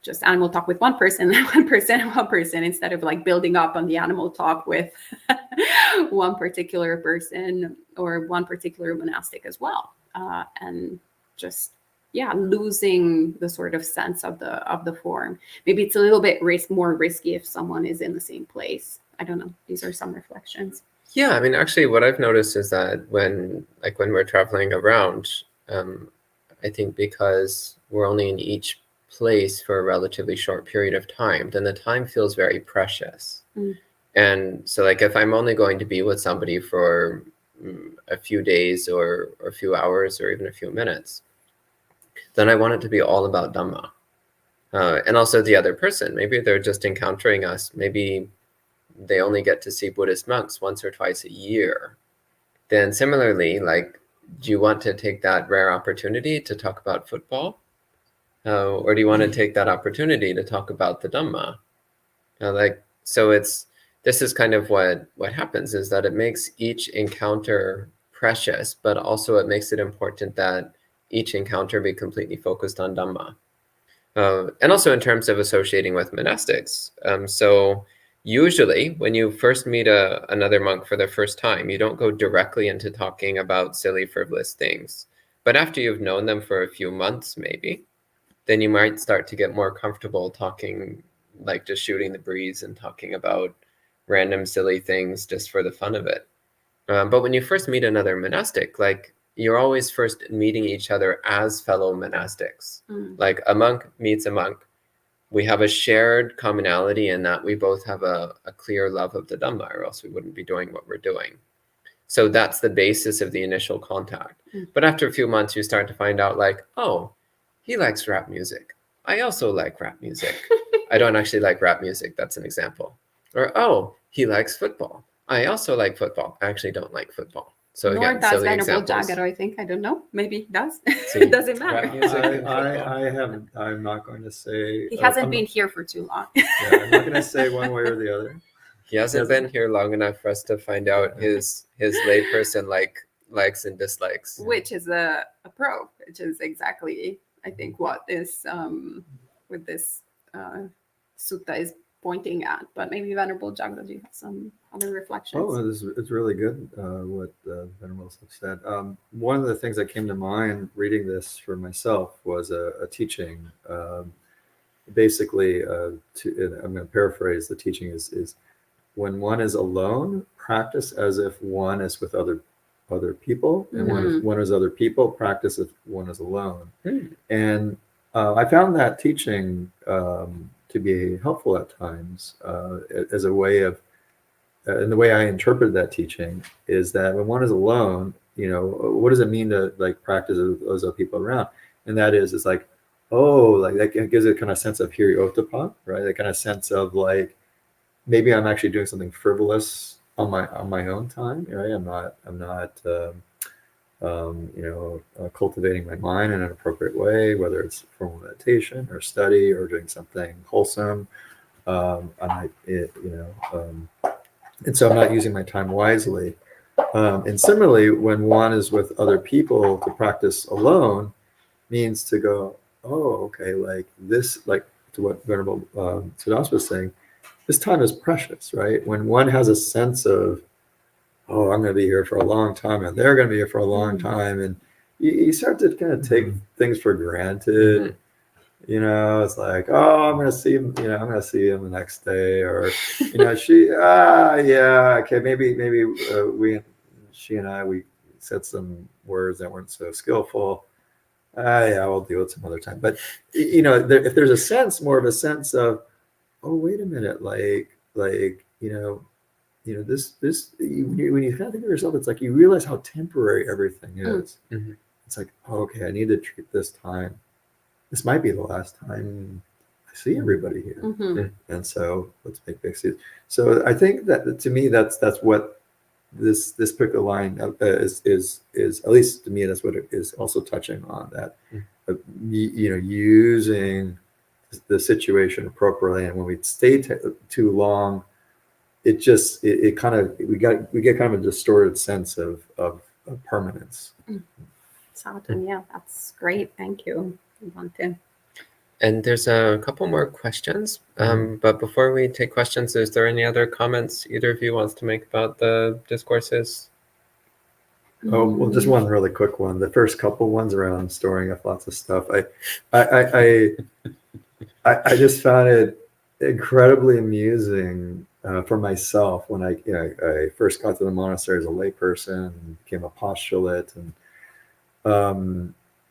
just animal talk with one person, and one person, instead of like building up on the animal talk with one particular person or one particular monastic as well. And just, losing the sort of sense of the form. Maybe it's a little bit more risky if someone is in the same place. I don't know. These are some reflections. Yeah, I mean, actually, what I've noticed is that when we're traveling around, I think because we're only in each place for a relatively short period of time, then the time feels very precious. And so like if I'm only going to be with somebody for a few days or a few hours or even a few minutes, then I want it to be all about dhamma. And also the other person, maybe they're just encountering us, maybe they only get to see Buddhist monks once or twice a year. Then similarly, like, do you want to take that rare opportunity to talk about football? Or do you want to take that opportunity to talk about the Dhamma? This is kind of what happens, is that it makes each encounter precious, but also it makes it important that each encounter be completely focused on Dhamma. And also in terms of associating with monastics. So usually when you first meet another monk for the first time, you don't go directly into talking about silly, frivolous things. But after you've known them for a few months, maybe, then you might start to get more comfortable talking, like just shooting the breeze and talking about random silly things just for the fun of it. But when you first meet another monastic, like you're always first meeting each other as fellow monastics. Like a monk meets a monk. We have a shared commonality in that we both have a clear love of the Dhamma, or else we wouldn't be doing what we're doing. So that's the basis of the initial contact. But after a few months, you start to find out like, oh, he likes rap music. I also like rap music. I don't actually like rap music. That's an example. Or, oh, he likes football. I also like football. I actually don't like football. So Nor again, does silly Venerable examples. Jagger, I think. I don't know. Maybe he does. So It doesn't matter. rap music and I haven't. I'm not going to say. He hasn't been here for too long. I'm not going to say one way or the other. He hasn't been here long enough for us to find out his layperson likes and dislikes. Which is a pro, which is exactly, I think, what this with this sutta is pointing at. But maybe Venerable Jagdaji has some other reflections. Oh, it's really good what the Venerables have said. One of the things that came to mind reading this for myself was a teaching. Basically, I'm going to paraphrase. The teaching is when one is alone, practice as if one is with other people, and when one is other people, practice if one is alone. And I found that teaching to be helpful at times as a way of, and the way I interpreted that teaching is that when one is alone, what does it mean to like practice with those other people around? And that is, it's like, oh, like that gives it kind of sense of hiri-ottappa, right? That kind of sense of like, maybe I'm actually doing something frivolous on my own time, right? I'm not cultivating my mind in an appropriate way, whether it's formal meditation or study or doing something wholesome. And so I'm not using my time wisely. And similarly, when one is with other people, to practice alone means to go, oh, okay, like this, like to what Venerable Sudas was saying, this time is precious, right? When one has a sense of, oh, I'm going to be here for a long time, and they're going to be here for a long time, and you start to kind of take things for granted. It's like, oh, I'm going to see him, I'm going to see him the next day, or, yeah, okay, maybe she and I, we said some words that weren't so skillful. Yeah, we'll deal with some other time. But, if there's more of a sense of, oh, wait a minute, this, when you kind of think of yourself, it's like you realize how temporary everything is. It's like, oh, okay, I need to treat this time. This might be the last time I see everybody here. And so let's make big decisions. So I think that, to me, that's what this particular line is, at least to me, that's what it is also touching on, that, using the situation appropriately. And when we stay too long, it get kind of a distorted sense of permanence. Sadhu, yeah, that's great. Thank you. And there's a couple more questions. But before we take questions, is there any other comments either of you wants to make about the discourses? Oh, well, just one really quick one. The first couple ones around storing up lots of stuff. I just found it incredibly amusing for myself when I first got to the monastery as a layperson and became a postulate, and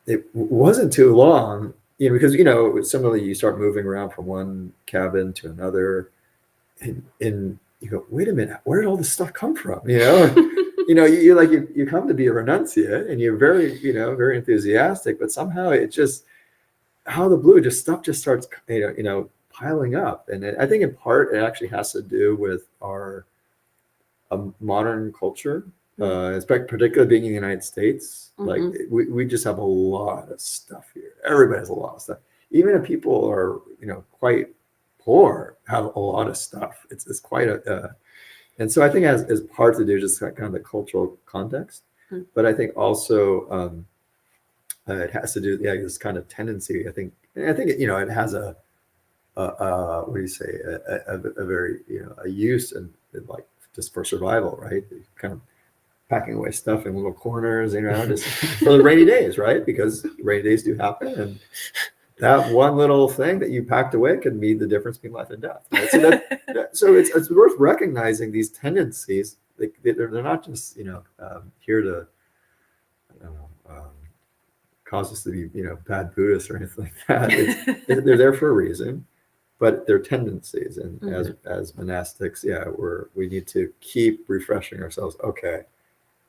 it wasn't too long, because similarly you start moving around from one cabin to another, and you go, wait a minute, where did all this stuff come from? You come to be a renunciate, and you're very very enthusiastic, but somehow it just, out of the blue, stuff just starts piling up. And I think in part it actually has to do with our modern culture, particularly being in the United States. Like we just have a lot of stuff here. Everybody has a lot of stuff. Even if people are quite poor, have a lot of stuff. It's quite and so I think it has part to do just kind of the cultural context, but I think also it has to do this kind of tendency. I think it has a what do you say, a very a use and like just for survival, right? Kind of packing away stuff in little corners, just for the rainy days, right? Because rainy days do happen, and that one little thing that you packed away could mean the difference between life and death. Right? So it's worth recognizing these tendencies. They're not just here to cause us to be bad Buddhists or anything like that. They're there for a reason, but they're tendencies. And as monastics, we need to keep refreshing ourselves. Okay,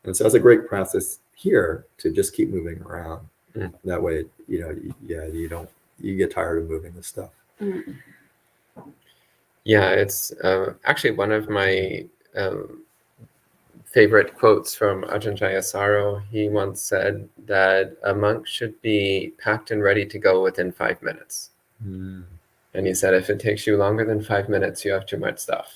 and so that's a great process here to just keep moving around. That way, you get tired of moving this stuff. Yeah, it's actually one of my favorite quotes from Ajahn Jayasaro. He once said that a monk should be packed and ready to go within 5 minutes. And he said, if it takes you longer than 5 minutes, you have too much stuff.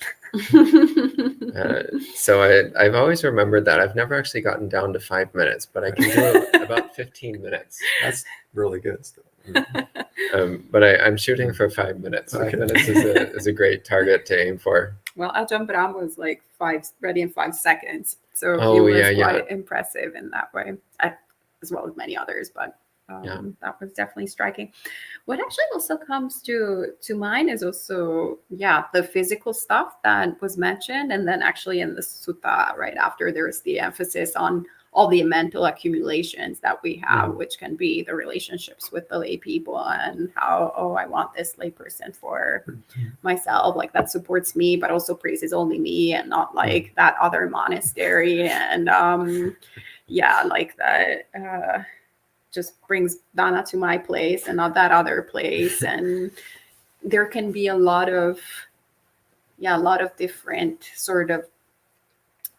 So I've always remembered that. I've never actually gotten down to 5 minutes, but I can do about 15 minutes. That's really good stuff. But I'm shooting for 5 minutes. 5 minutes is a great target to aim for. Well, Ajahn Brahm was like ready in 5 seconds. So he was quite impressive in that way, as well as many others. But that was definitely striking. What actually also comes to mind is also, the physical stuff that was mentioned. And then actually in the sutta right after, there's the emphasis on all the mental accumulations that we have, which can be the relationships with the lay people and how, I want this lay person for myself, like that supports me, but also praises only me and not like that other monastery. And like that just brings dana to my place and not that other place. And there can be a lot of different sort of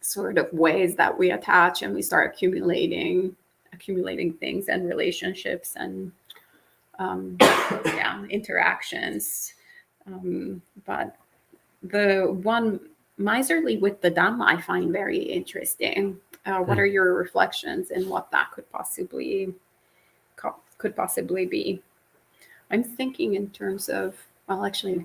sort of ways that we attach and we start accumulating things and relationships and interactions. But the one miserly with the Dhamma I find very interesting. What are your reflections and what that could possibly be? I'm thinking in terms of, well, actually,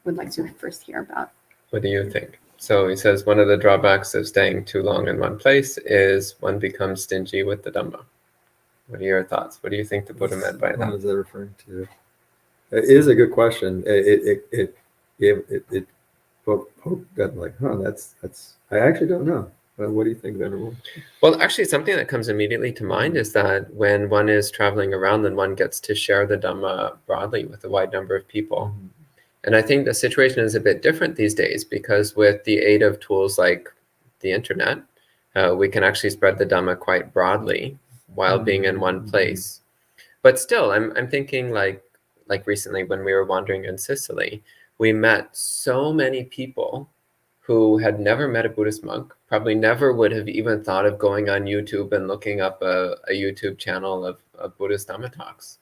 would like to first hear about. What do you think? So he says one of the drawbacks of staying too long in one place is one becomes stingy with the Dhamma. What are your thoughts? What do you think the Buddha meant by that? What is that referring to? It is a good question. It poked at like, that's. I actually don't know. What do you think, Venerable? Well, actually, something that comes immediately to mind is that when one is traveling around, then one gets to share the Dhamma broadly with a wide number of people. Mm-hmm. And I think the situation is a bit different these days because with the aid of tools like the internet, we can actually spread the Dhamma quite broadly while being in one place. But still, I'm thinking like recently when we were wandering in Sicily, we met so many people who had never met a Buddhist monk, probably never would have even thought of going on YouTube and looking up a YouTube channel of Buddhist Dhamma talks.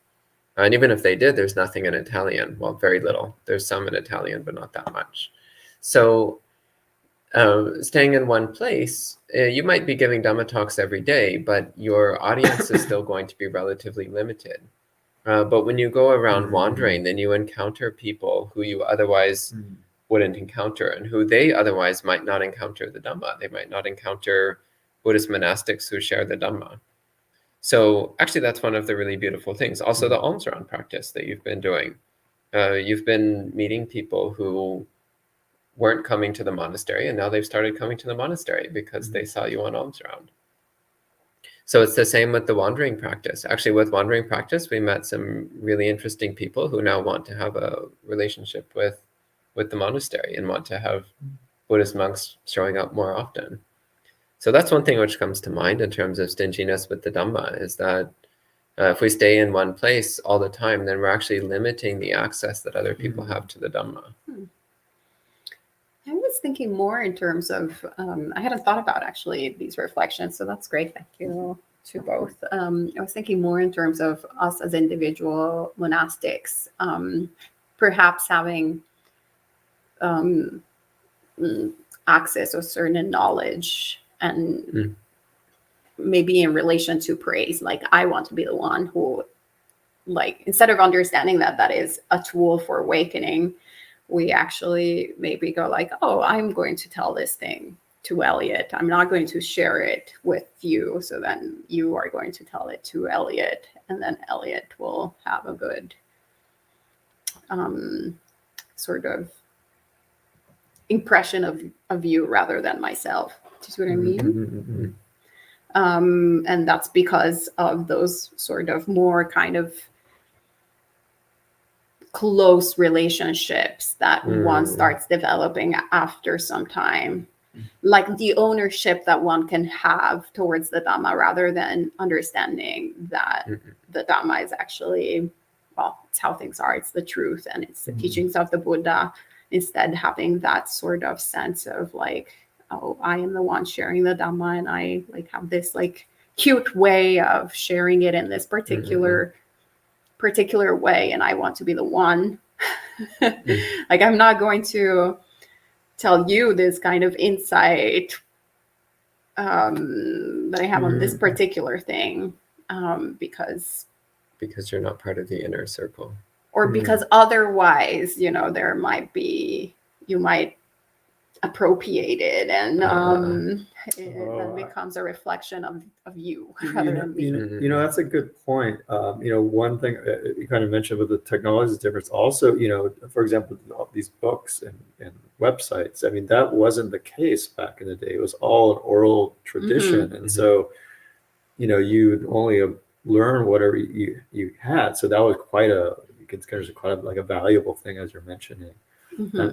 And even if they did, there's nothing in Italian. Well, very little. There's some in Italian, but not that much. So staying in one place, you might be giving Dhamma talks every day, but your audience is still going to be relatively limited. But when you go around wandering, then you encounter people who you otherwise wouldn't encounter and who they otherwise might not encounter the Dhamma. They might not encounter Buddhist monastics who share the Dhamma. So actually, that's one of the really beautiful things. Also, the alms round practice that you've been doing. You've been meeting people who weren't coming to the monastery, and now they've started coming to the monastery because they saw you on alms round. So it's the same with the wandering practice. Actually, with wandering practice, we met some really interesting people who now want to have a relationship with the monastery and want to have Buddhist monks showing up more often. So that's one thing which comes to mind in terms of stinginess with the Dhamma, is that if we stay in one place all the time, then we're actually limiting the access that other people have to the Dhamma. I was thinking more in terms of, I hadn't thought about actually these reflections, so that's great. Thank you to both. I was thinking more in terms of us as individual monastics, perhaps having access to certain knowledge and maybe in relation to praise, like I want to be the one who, like, instead of understanding that is a tool for awakening, we actually maybe go like, oh, I'm going to tell this thing to Elliot. I'm not going to share it with you. So then you are going to tell it to Elliot, and then Elliot will have a good sort of impression of you rather than myself. Do you see what I mean? And that's because of those sort of more kind of close relationships that one starts developing after some time, like the ownership that one can have towards the Dhamma, rather than understanding that the Dhamma is actually, well, it's how things are, it's the truth, and it's the teachings of the Buddha. Instead, having that sort of sense of like, oh, I am the one sharing the Dhamma, and I like have this like cute way of sharing it in this particular way, and I want to be the one. Like, I'm not going to tell you this kind of insight that I have on this particular thing, because you're not part of the inner circle, or because otherwise, there might be, you might appropriate it, and it then becomes a reflection of you rather than me. That's a good point. One thing you kind of mentioned with the technology is difference. Also, for example, these books and websites. I mean, that wasn't the case back in the day. It was all an oral tradition, and so you'd only learn whatever you had. So that was quite a valuable thing, as you're mentioning.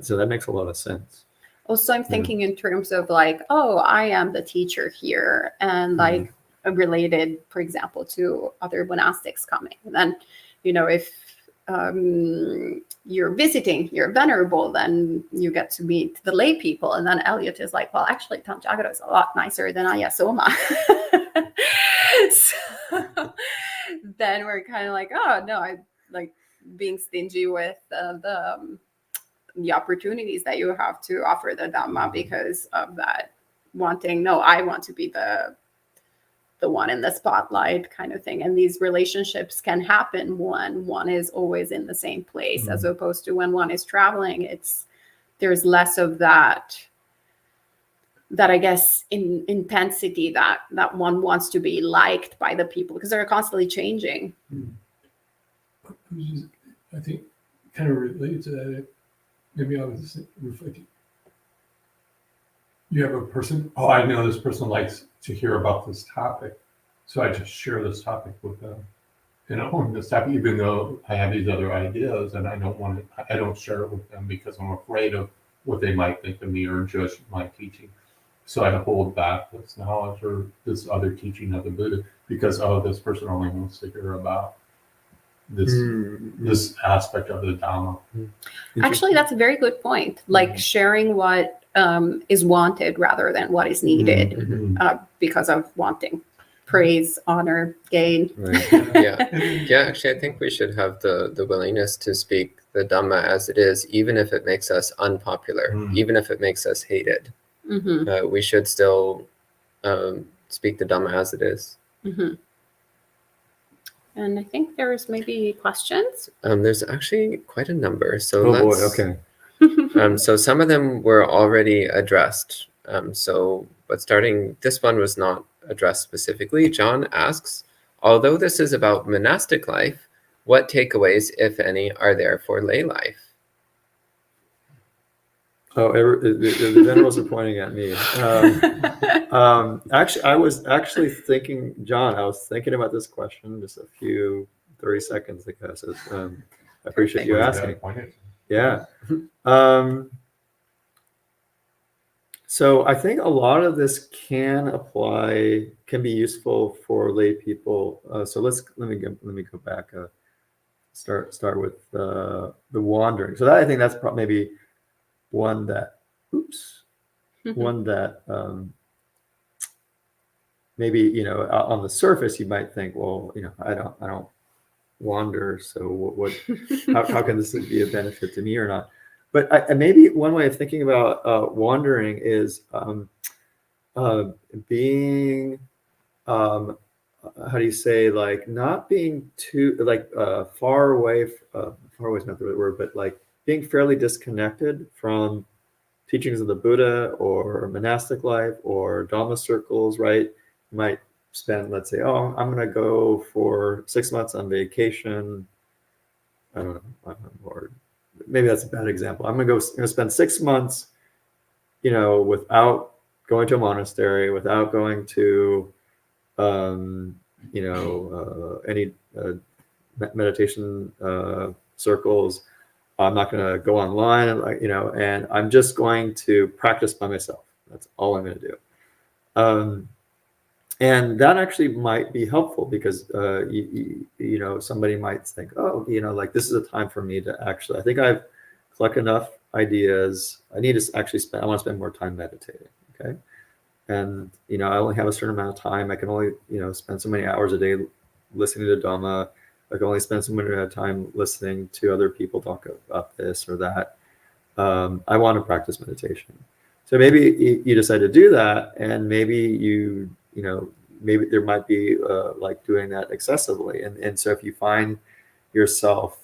So that makes a lot of sense. Also, I'm thinking in terms of like, oh, I am the teacher here, and like related, for example, to other monastics coming. And then, if you're visiting, you're venerable, then you get to meet the lay people. And then Elliot is like, well, actually, Tantjagara is a lot nicer than Ayasoma. So then we're kind of like, oh, no, I like being stingy with the opportunities that you have to offer the Dhamma because of that wanting, no, I want to be the one in the spotlight kind of thing. And these relationships can happen when one is always in the same place, as opposed to when one is traveling. There's less of that I guess intensity that one wants to be liked by the people, because they're constantly changing. I think kind of related to that, maybe I was reflecting. You have a person, oh, I know this person likes to hear about this topic, so I just share this topic with them. And I own this topic, even though I have these other ideas, and I don't share it with them because I'm afraid of what they might think of me or judge my teaching. So I hold back this knowledge or this other teaching of the Buddha because, oh, this person only wants to hear about this aspect of the Dhamma. Actually, that's a very good point. Like sharing what is wanted rather than what is needed because of wanting praise, honor, gain. Right. Yeah. Actually, I think we should have the willingness to speak the Dhamma as it is, even if it makes us unpopular, even if it makes us hated. We should still speak the Dhamma as it is. And I think there's maybe questions. There's actually quite a number. So boy, okay. So some of them were already addressed. But starting, this one was not addressed specifically. John asks, although this is about monastic life, what takeaways, if any, are there for lay life? Oh, the venerals are pointing at me. Actually, I was thinking, John, I was thinking about this question just a few 30 seconds ago. So I appreciate you asking. Yeah. So I think a lot of this can be useful for lay people. So let me go back. Start with the wandering. So I think that's maybe one that maybe on the surface you might think, well, I don't wander, so how can this be a benefit to me or not? But maybe one way of thinking about wandering is being how do you say, like, not being too far away. Far away is not the right word, but like being fairly disconnected from teachings of the Buddha or monastic life or Dhamma circles, right? You might spend, let's say, oh, I'm going to go for 6 months on vacation. I don't know, or maybe that's a bad example. I'm going to spend 6 months, without going to a monastery, without going to, any meditation circles. I'm not going to go online, and I'm just going to practice by myself. That's all I'm going to do. And that actually might be helpful because, somebody might think, oh, like this is a time for me to actually, I think I've collected enough ideas. I need to actually I want to spend more time meditating. Okay. And, I only have a certain amount of time. I can only, spend so many hours a day listening to Dhamma. I can only spend so much time listening to other people talk about this or that. I want to practice meditation. So maybe you decide to do that, and maybe maybe there might be like doing that excessively. And so if you find yourself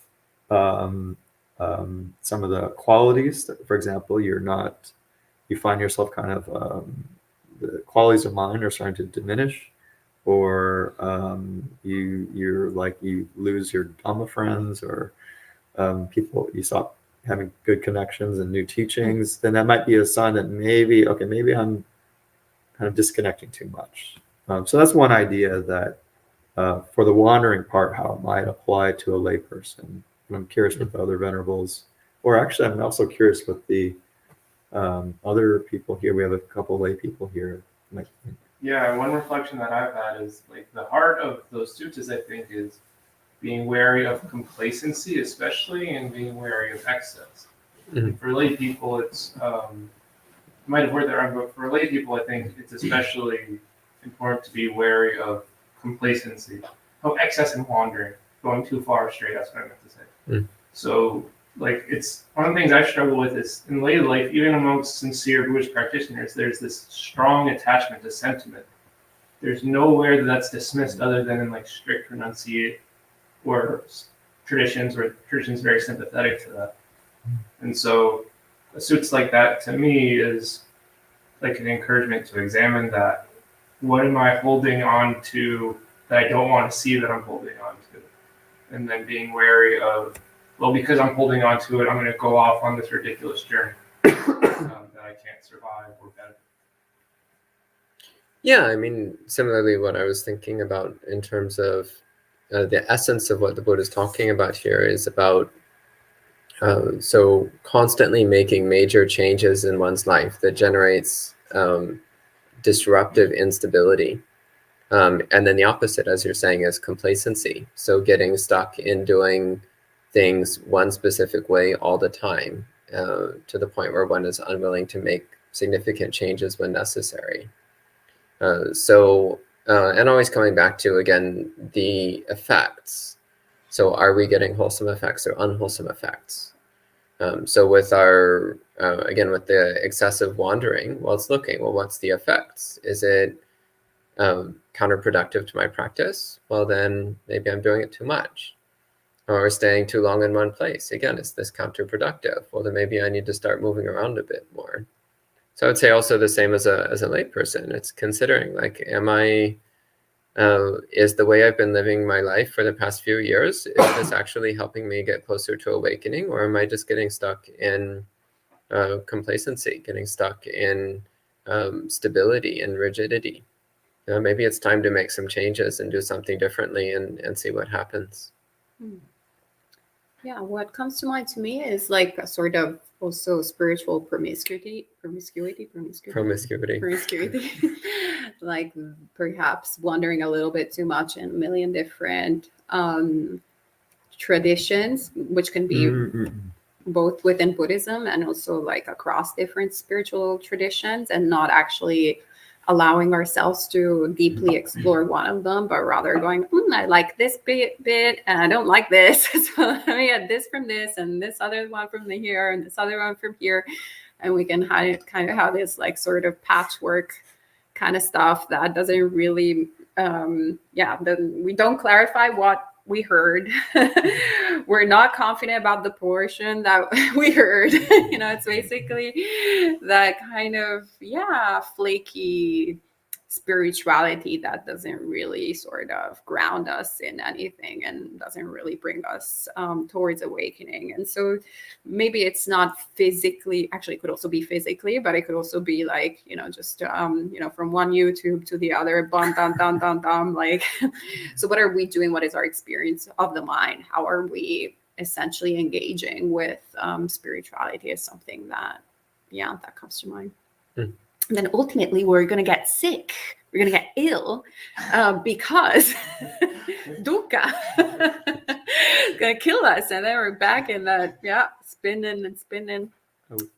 some of the qualities, for example, you find yourself kind of the qualities of mind are starting to diminish, or you lose your Dhamma friends, or you stop having good connections and new teachings, then that might be a sign that maybe I'm kind of disconnecting too much. So that's one idea that for the wandering part, how it might apply to a lay person. And I'm curious with the other venerables, or actually I'm also curious with the other people here. We have a couple lay people here. Yeah, one reflection that I've had is like the heart of those suttas, I think, is being wary of complacency, especially, and being wary of excess. Mhm. For lay people, it's I might have worded that wrong, but for lay people, I think it's especially important to be wary of complacency, of excess and wandering, going too far astray. That's what I meant to say. Mm. So, like, it's one of the things I struggle with is in lay life, even amongst sincere Buddhist practitioners, there's this strong attachment to sentiment. There's nowhere that's dismissed other than in like strict renunciate or traditions very sympathetic to that. And so suits like that to me is like an encouragement to examine that. What am I holding on to that I don't want to see that I'm holding on to? And then being wary of, well, because I'm holding on to it, I'm going to go off on this ridiculous journey that I can't survive or benefit. Yeah, I mean, similarly, what I was thinking about in terms of the essence of what the Buddha is talking about here is about so constantly making major changes in one's life that generates disruptive instability. And then the opposite, as you're saying, is complacency. So getting stuck in doing things one specific way all the time to the point where one is unwilling to make significant changes when necessary. And always coming back to, again, the effects. So are we getting wholesome effects or unwholesome effects? So with our, again, with the excessive wandering, well, it's looking, well, what's the effects? Is it counterproductive to my practice? Well, then maybe I'm doing it too much. Or staying too long in one place. Again, is this counterproductive? Well, then maybe I need to start moving around a bit more. So I would say also the same as a lay person. It's considering, like, am I, is the way I've been living my life for the past few years, is this actually helping me get closer to awakening? Or am I just getting stuck in complacency, getting stuck in stability and rigidity? Maybe it's time to make some changes and do something differently and see what happens. Yeah, what comes to mind to me is like a sort of also spiritual promiscuity, like perhaps wandering a little bit too much in a million different traditions, which can be both within Buddhism and also like across different spiritual traditions, and not actually allowing ourselves to deeply explore one of them, but rather going, I like this bit and I don't like this. So let me get this from this and this other one from here and this other one from here. And we can kind of have this like sort of patchwork kind of stuff that doesn't really, we don't clarify what we heard. We're not confident about the portion that we heard. It's basically that kind of flaky spirituality that doesn't really sort of ground us in anything and doesn't really bring us towards awakening. And so maybe it's not physically, actually it could also be physically, but it could also be like, just from one YouTube to the other, bum, dum, dum, dum, dum, like. So what are we doing? What is our experience of the mind? How are we essentially engaging with spirituality is something that comes to mind. And then ultimately we're going to get sick. We're going to get ill because dukkha is going to kill us. And then we're back in that, spinning and spinning.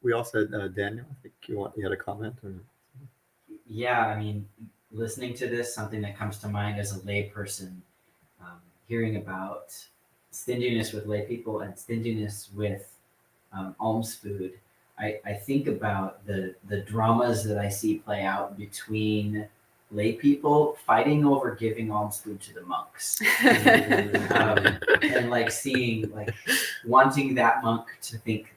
We also had Daniel, I think you had a comment. Yeah, I mean, listening to this, something that comes to mind as a lay person, hearing about stinginess with lay people and stinginess with alms food. I think about the dramas that I see play out between lay people fighting over giving alms food to the monks, and like seeing, like, wanting that monk to think,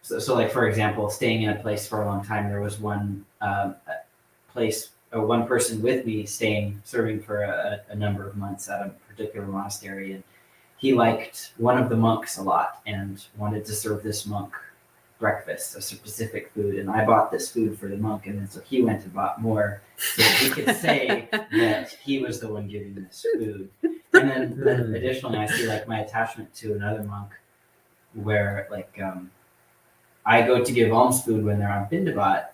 so like, for example, staying in a place for a long time, there was one place, or one person with me serving for a number of months at a particular monastery, and he liked one of the monks a lot and wanted to serve this monk breakfast, a specific food. And I bought this food for the monk. And then so he went and bought more so that he could say that he was the one giving this food. And then additionally, I see like my attachment to another monk where like I go to give alms food when they're on Pindabat.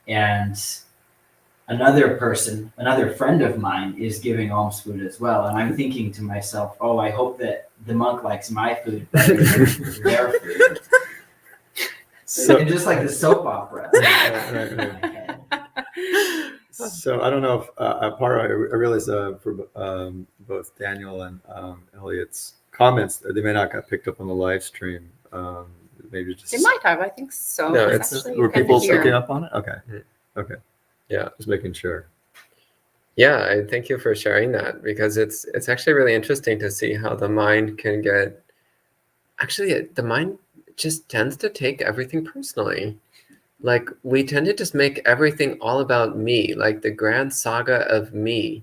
And another person, another friend of mine is giving alms food as well. And I'm thinking to myself, oh, I hope that the monk likes my food better than their food. So- And just like the soap opera. Right. So I don't know if part I realize for both Daniel and Elliot's comments, they may not got picked up on the live stream. Maybe just They might have, I think so. No, It's it's- actually were good to people hear. picking up on it? Okay. Mm. Okay. Yeah. Just making sure. Yeah, I thank you for sharing that, because it's actually really interesting to see how the mind can get. Actually, the mind just tends to take everything personally. Like, we tend to just make everything all about me, like the grand saga of me.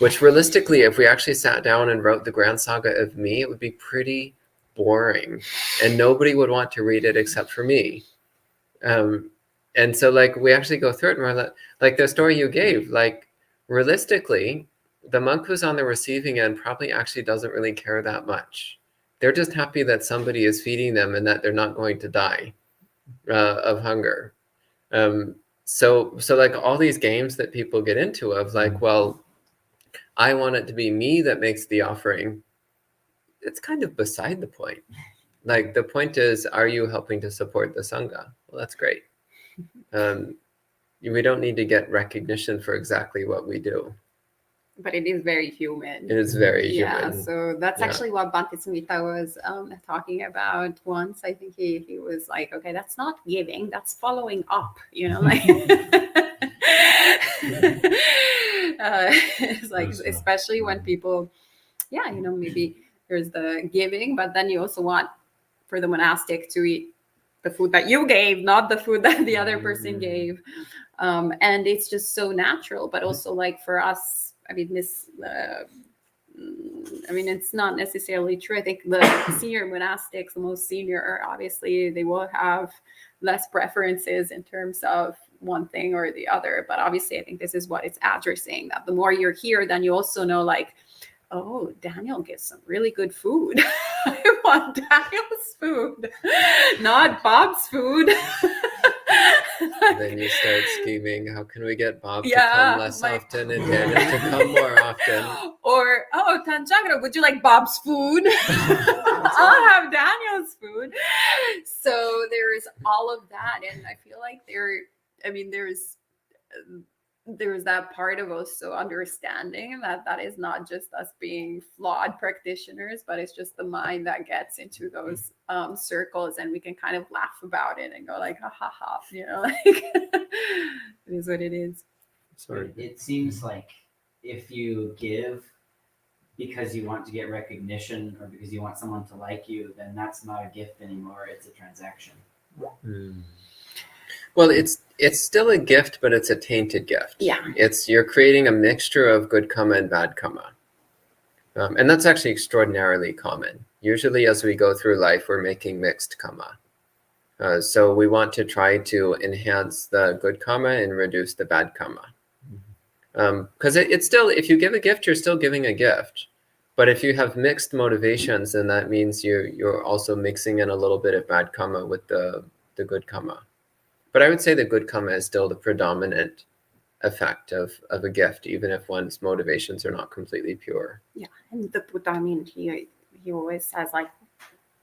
Which realistically, if we actually sat down and wrote the grand saga of me, it would be pretty boring, and nobody would want to read it except for me. And so, like, we actually go through it, and we're like the story you gave. Like, realistically, the monk who's on the receiving end probably actually doesn't really care that much. They're just happy that somebody is feeding them and that they're not going to die of hunger. So like all these games that people get into of like, well, I want it to be me that makes the offering. It's kind of beside the point. Like, the point is, are you helping to support the Sangha? Well, that's great. We don't need to get recognition for exactly what we do. But it is very human. It is very Yeah, human. so that's Yeah. actually what Bhante Sumita was talking about once. I think he was like, okay, that's not giving, that's following up, like it's like, especially when people, maybe there's the giving, but then you also want for the monastic to eat the food that you gave, not the food that the other person gave. And it's just so natural, but also like for us, it's not necessarily true. I think the senior monastics, the most senior, obviously they will have less preferences in terms of one thing or the other. But obviously, I think this is what it's addressing, that the more you're here, then you also know, like, oh, Daniel gives some really good food. I want Daniel's food, not Bob's food. Then you start scheming, how can we get Bob to Yeah, come less like- often and Daniel to come more often? Or, oh, Tanjagra, would you like Bob's food? I'll have Daniel's food. So there's all of that. And I feel like there's that part of also understanding that is not just us being flawed practitioners, but it's just the mind that gets into those circles, and we can kind of laugh about it and go like, ha ha ha, like it is what it is. Sorry. It seems like if you give because you want to get recognition or because you want someone to like you, then that's not a gift anymore. It's a transaction. Well, it's still a gift, but it's a tainted gift. Yeah. You're creating a mixture of good karma and bad karma. And that's actually extraordinarily common. Usually as we go through life, we're making mixed karma. So we want to try to enhance the good karma and reduce the bad karma. Because it's still, if you give a gift, you're still giving a gift. But if you have mixed motivations, then that means you're also mixing in a little bit of bad karma with the good karma. But I would say the good karma is still the predominant effect of a gift, even if one's motivations are not completely pure. Yeah, and the Buddha, he always says, like,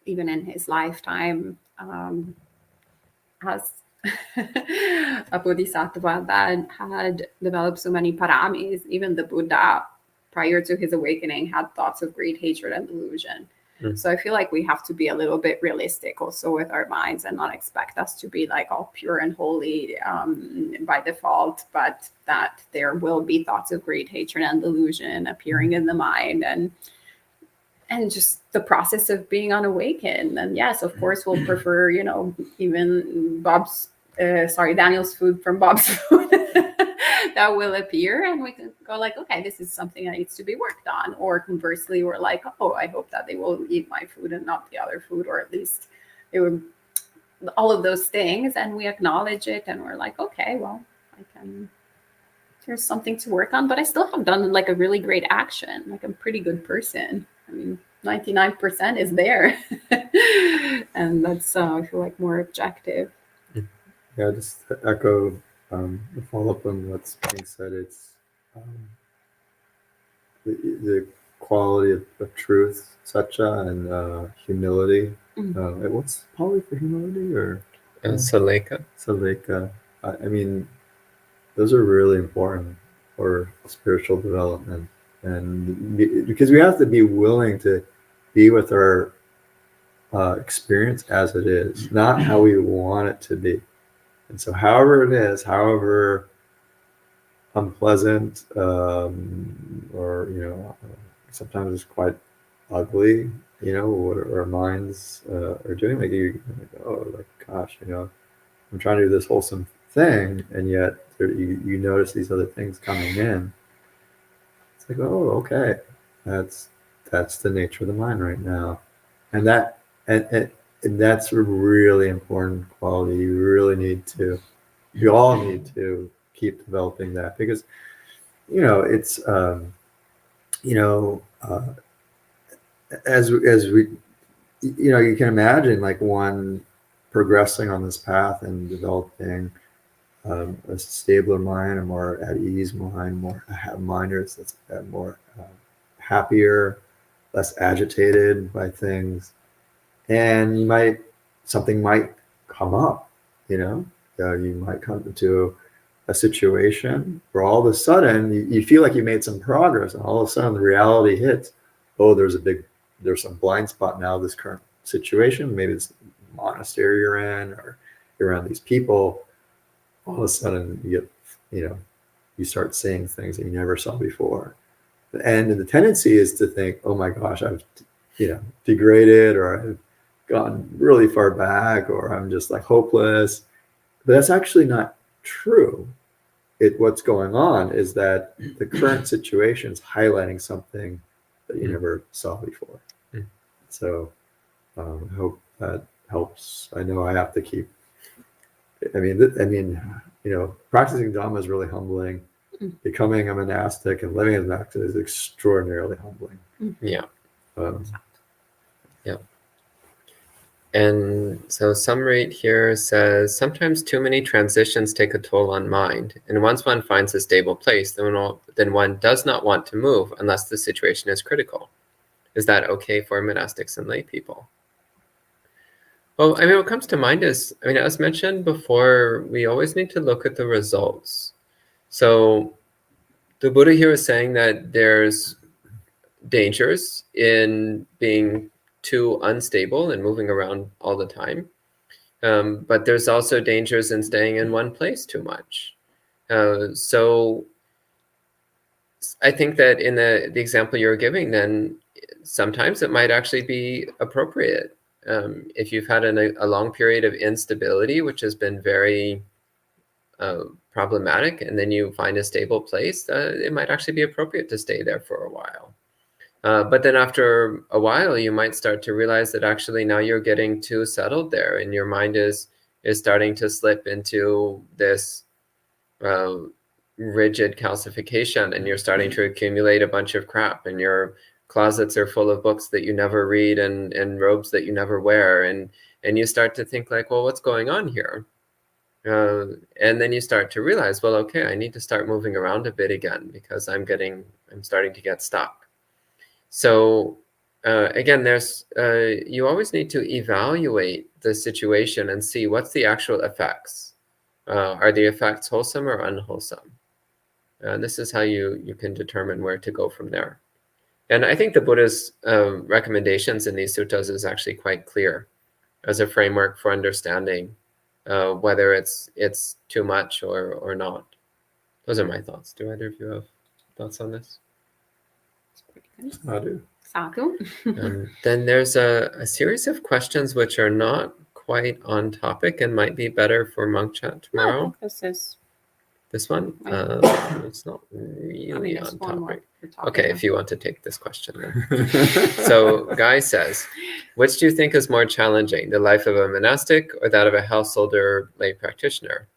even in his lifetime, as a bodhisattva that had developed so many paramis, even the Buddha, prior to his awakening, had thoughts of greed, hatred, and delusion. So I feel like we have to be a little bit realistic also with our minds and not expect us to be like all pure and holy by default, but that there will be thoughts of greed, hatred, and delusion appearing in the mind, and just the process of being unawakened. And yes, of course, we'll prefer, even Daniel's food from Bob's food. That will appear, and we can go like, okay, this is something that needs to be worked on. Or conversely, we're like, oh, I hope that they will eat my food and not the other food, or at least they would, all of those things, and we acknowledge it, and we're like, okay, well, there's something to work on, but I still have done like a really great action. Like, I'm a pretty good person. 99% is there. And that's, I feel like, more objective. Yeah, just echo to follow up on what's being said, it's the quality of truth, satcha, and humility. What's Pali for humility, or Saleka. Saleka? I mean, those are really important for spiritual development, and because we have to be willing to be with our experience as it is, not how we want it to be. And so, however it is, however unpleasant, or sometimes it's quite ugly, what our minds are doing. Like gosh, I'm trying to do this wholesome thing, and yet you notice these other things coming in. It's like, oh, okay, that's the nature of the mind right now, and that's a really important quality. We all need to keep developing that, because it's as we you can imagine, like, one progressing on this path and developing a stabler mind, a more at ease mind, more minders that's more happier, less agitated by things. And something might come up, you might come into a situation where all of a sudden you feel like you made some progress, and all of a sudden the reality hits. Oh, there's some blind spot now, this current situation. Maybe it's the monastery you're in, or you're around these people. All of a sudden you start seeing things that you never saw before. And the tendency is to think, oh my gosh, I've degraded, or I've gotten really far back, or I'm just like hopeless. But that's actually not true. What's going on is that the current situation is highlighting something that you never saw before. So I hope that helps. I know I have to keep. Practicing dhamma is really humbling. Becoming a monastic and living as a monastic is extraordinarily humbling. Yeah. Yeah. And so summary here says, sometimes too many transitions take a toll on mind. And once one finds a stable place, then one does not want to move unless the situation is critical. Is that okay for monastics and lay people? Well, what comes to mind is, as mentioned before, we always need to look at the results. So the Buddha here is saying that there's dangers in being too unstable and moving around all the time. But there's also dangers in staying in one place too much. So I think that in the example you're giving, then sometimes it might actually be appropriate. If you've had a long period of instability, which has been very problematic, and then you find a stable place, it might actually be appropriate to stay there for a while. But then after a while, you might start to realize that actually now you're getting too settled there, and your mind is starting to slip into this rigid calcification, and you're starting to accumulate a bunch of crap, and your closets are full of books that you never read, and robes that you never wear, and you start to think like, well, what's going on here? And then you start to realize, well, okay, I need to start moving around a bit again, because I'm starting to get stuck. So again, you always need to evaluate the situation and see what's the actual effects. Are the effects wholesome or unwholesome? This is how you can determine where to go from there. And I think the Buddha's recommendations in these suttas is actually quite clear as a framework for understanding whether it's too much or not. Those are my thoughts. Do either of you have thoughts on this? I do. Sadhu. Then there's a series of questions which are not quite on topic and might be better for monk chat tomorrow. This is. This one, it's not really there's on one more topic. for topic. Okay, if you want to take this question then. So Guy says, which do you think is more challenging, the life of a monastic or that of a householder lay practitioner?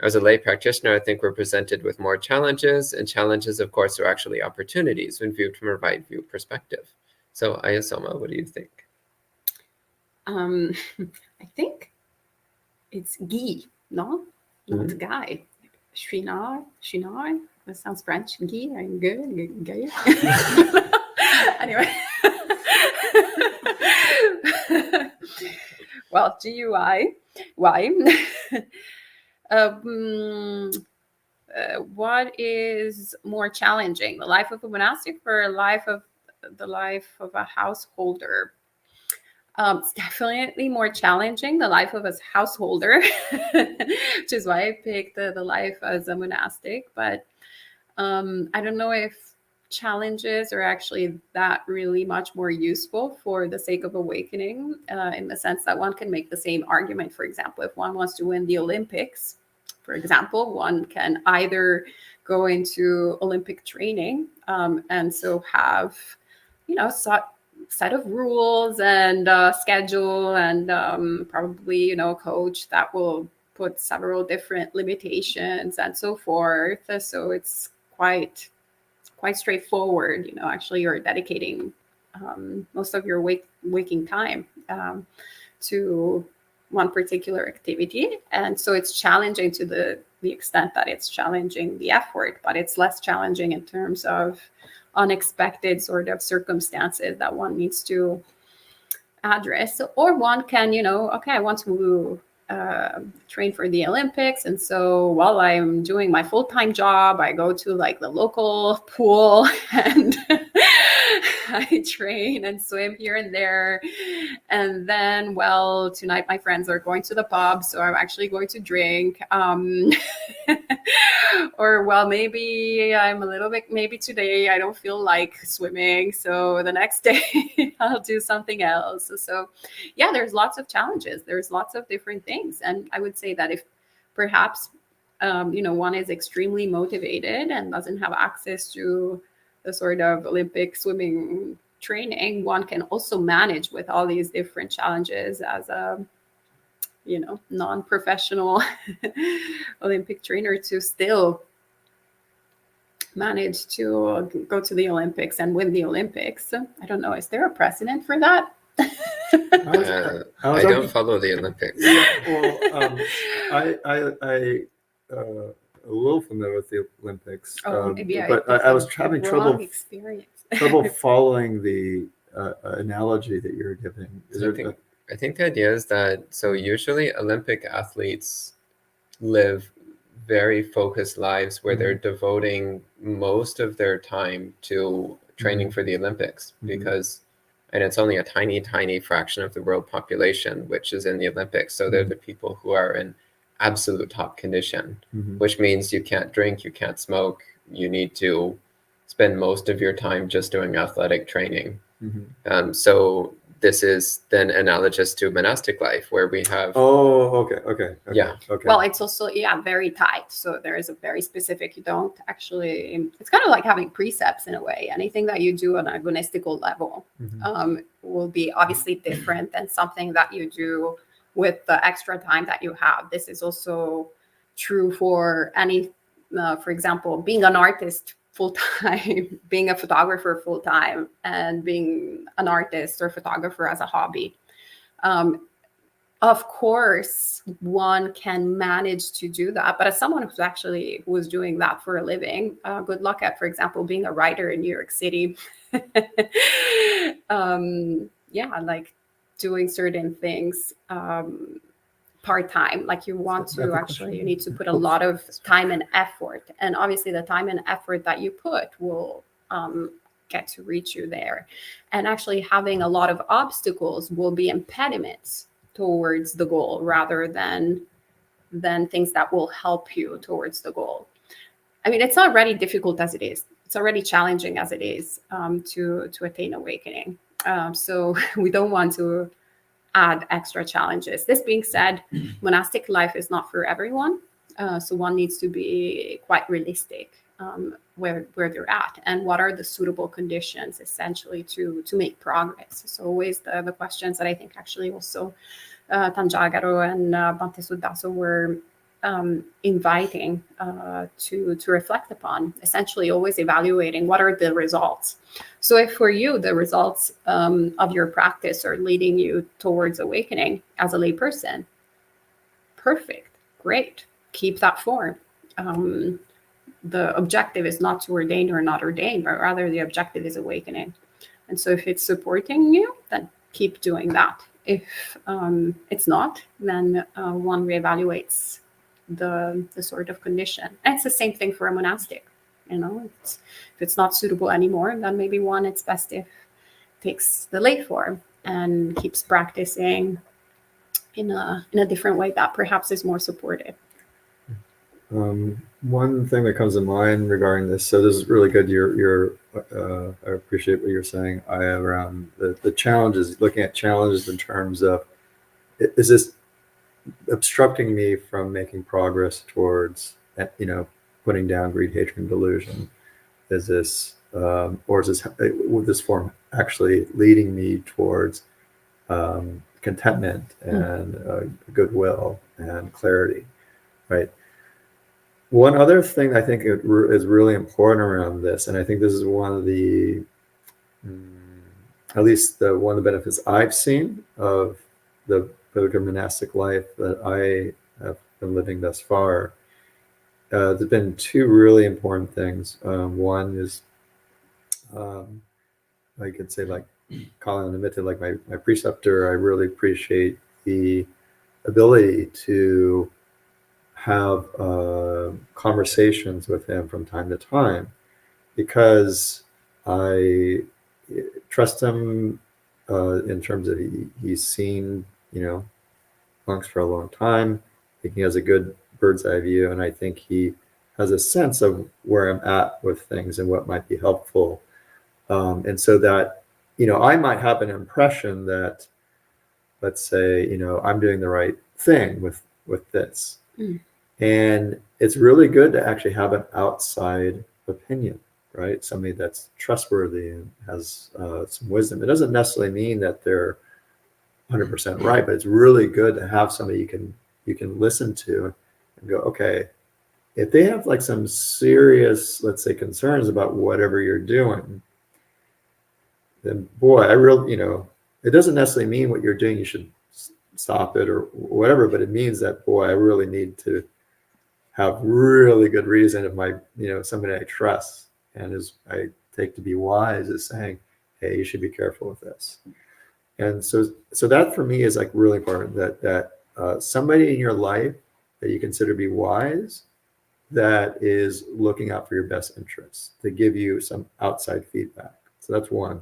As a lay practitioner, I think we're presented with more challenges, and challenges, of course, are actually opportunities when viewed from a right view perspective. So Ayasoma, what do you think? I think it's Guy, no? Not Guy. Chouinard. That sounds French. Guy, I'm good. Guy. Anyway. Well, GUI. Why? What is more challenging, the life of a monastic or the life of a householder? It's definitely more challenging, the life of a householder, which is why I picked the life as a monastic. But I don't know if challenges are actually that really much more useful for the sake of awakening, in the sense that one can make the same argument. For example, if one wants to win the Olympics, for example, one can either go into Olympic training, and so have, set of rules and schedule and probably, a coach that will put several different limitations and so forth. So it's quite straightforward. Actually, you're dedicating most of your waking time to one particular activity, and so it's challenging to the extent that it's challenging the effort, but it's less challenging in terms of unexpected sort of circumstances that one needs to address. Or one can, okay, I want to train for the Olympics, and so while I'm doing my full-time job, I go to like the local pool and I train and swim here and there, and then, well, tonight my friends are going to the pub, so I'm actually going to drink. Or, well, maybe maybe today I don't feel like swimming, so the next day I'll do something else. So yeah, there's lots of challenges. There's lots of different things. And I would say that if perhaps, one is extremely motivated and doesn't have access to the sort of Olympic swimming training, one can also manage with all these different challenges as a, non-professional Olympic trainer to still manage to go to the Olympics and win the Olympics. I don't know. Is there a precedent for that? I don't follow the Olympics. Well, I a little familiar with the Olympics, but I was having trouble following the analogy that you're giving. I think the idea is that, so usually Olympic athletes live very focused lives where they're devoting most of their time to training for the Olympics, because, and it's only a tiny, tiny fraction of the world population which is in the Olympics. So they're the people who are in absolute top condition, which means you can't drink, you can't smoke, you need to spend most of your time just doing athletic training. So this is then analogous to monastic life, where we have okay. Well, it's also very tight, so there is a very specific, you don't actually, it's kind of like having precepts in a way. Anything that you do on an agonistical level will be obviously different than something that you do with the extra time that you have. This is also true for any, for example, being an artist full-time, being a photographer full-time, and being an artist or photographer as a hobby. Of course, one can manage to do that, but as someone who was doing that for a living, good luck at, for example, being a writer in New York City. Like doing certain things part-time, like you want to actually, you need to put a lot of time and effort, and obviously the time and effort that you put will get to reach you there, and actually having a lot of obstacles will be impediments towards the goal rather than things that will help you towards the goal. I mean, it's already difficult as it is, it's already challenging as it is to attain awakening, so we don't want to add extra challenges. This being said, monastic life is not for everyone. So one needs to be quite realistic where they're at and what are the suitable conditions essentially to make progress. So always the questions that I think actually also Tanjagaro and Bhante Sudaso were inviting to reflect upon, essentially always evaluating what are the results. So if for you, the results of your practice are leading you towards awakening as a lay person, perfect, great, keep that form. the objective is not to ordain or not ordain, but rather the objective is awakening. And so if it's supporting you, then keep doing that. If it's not, then one reevaluates the sort of condition. And it's the same thing for a monastic. If it's not suitable anymore, then maybe it's best if takes the lay form and keeps practicing in a different way that perhaps is more supportive. One thing that comes to mind regarding this, so this is really good. I appreciate what you're saying. Around the challenges, looking at challenges in terms of, is this obstructing me from making progress towards, putting down greed, hatred, and delusion? Is this, or is this, would this form actually leading me towards contentment and goodwill and clarity, right? One other thing I think is really important around this, and I think this is one of the, at least one of the benefits I've seen of the pilgrim monastic life that I have been living thus far. There's been two really important things. One is, I could say, like Colin admitted, like my preceptor, I really appreciate the ability to have conversations with him from time to time, because I trust him in terms of he's seen, monks for a long time. I think he has a good bird's eye view, and I think he has a sense of where I'm at with things and what might be helpful. And so that, I might have an impression that, let's say, I'm doing the right thing with this. And it's really good to actually have an outside opinion, right? Somebody that's trustworthy and has some wisdom. It doesn't necessarily mean that they're 100% right, but it's really good to have somebody you can listen to and go, okay, if they have like some serious, let's say, concerns about whatever you're doing, then boy, it doesn't necessarily mean what you're doing you should stop it or whatever, but it means that, boy, I really need to have really good reason if my, somebody I trust and I take to be wise is saying, hey, you should be careful with this. And so that for me is like really important, that somebody in your life that you consider to be wise, that is looking out for your best interests, to give you some outside feedback. So that's one.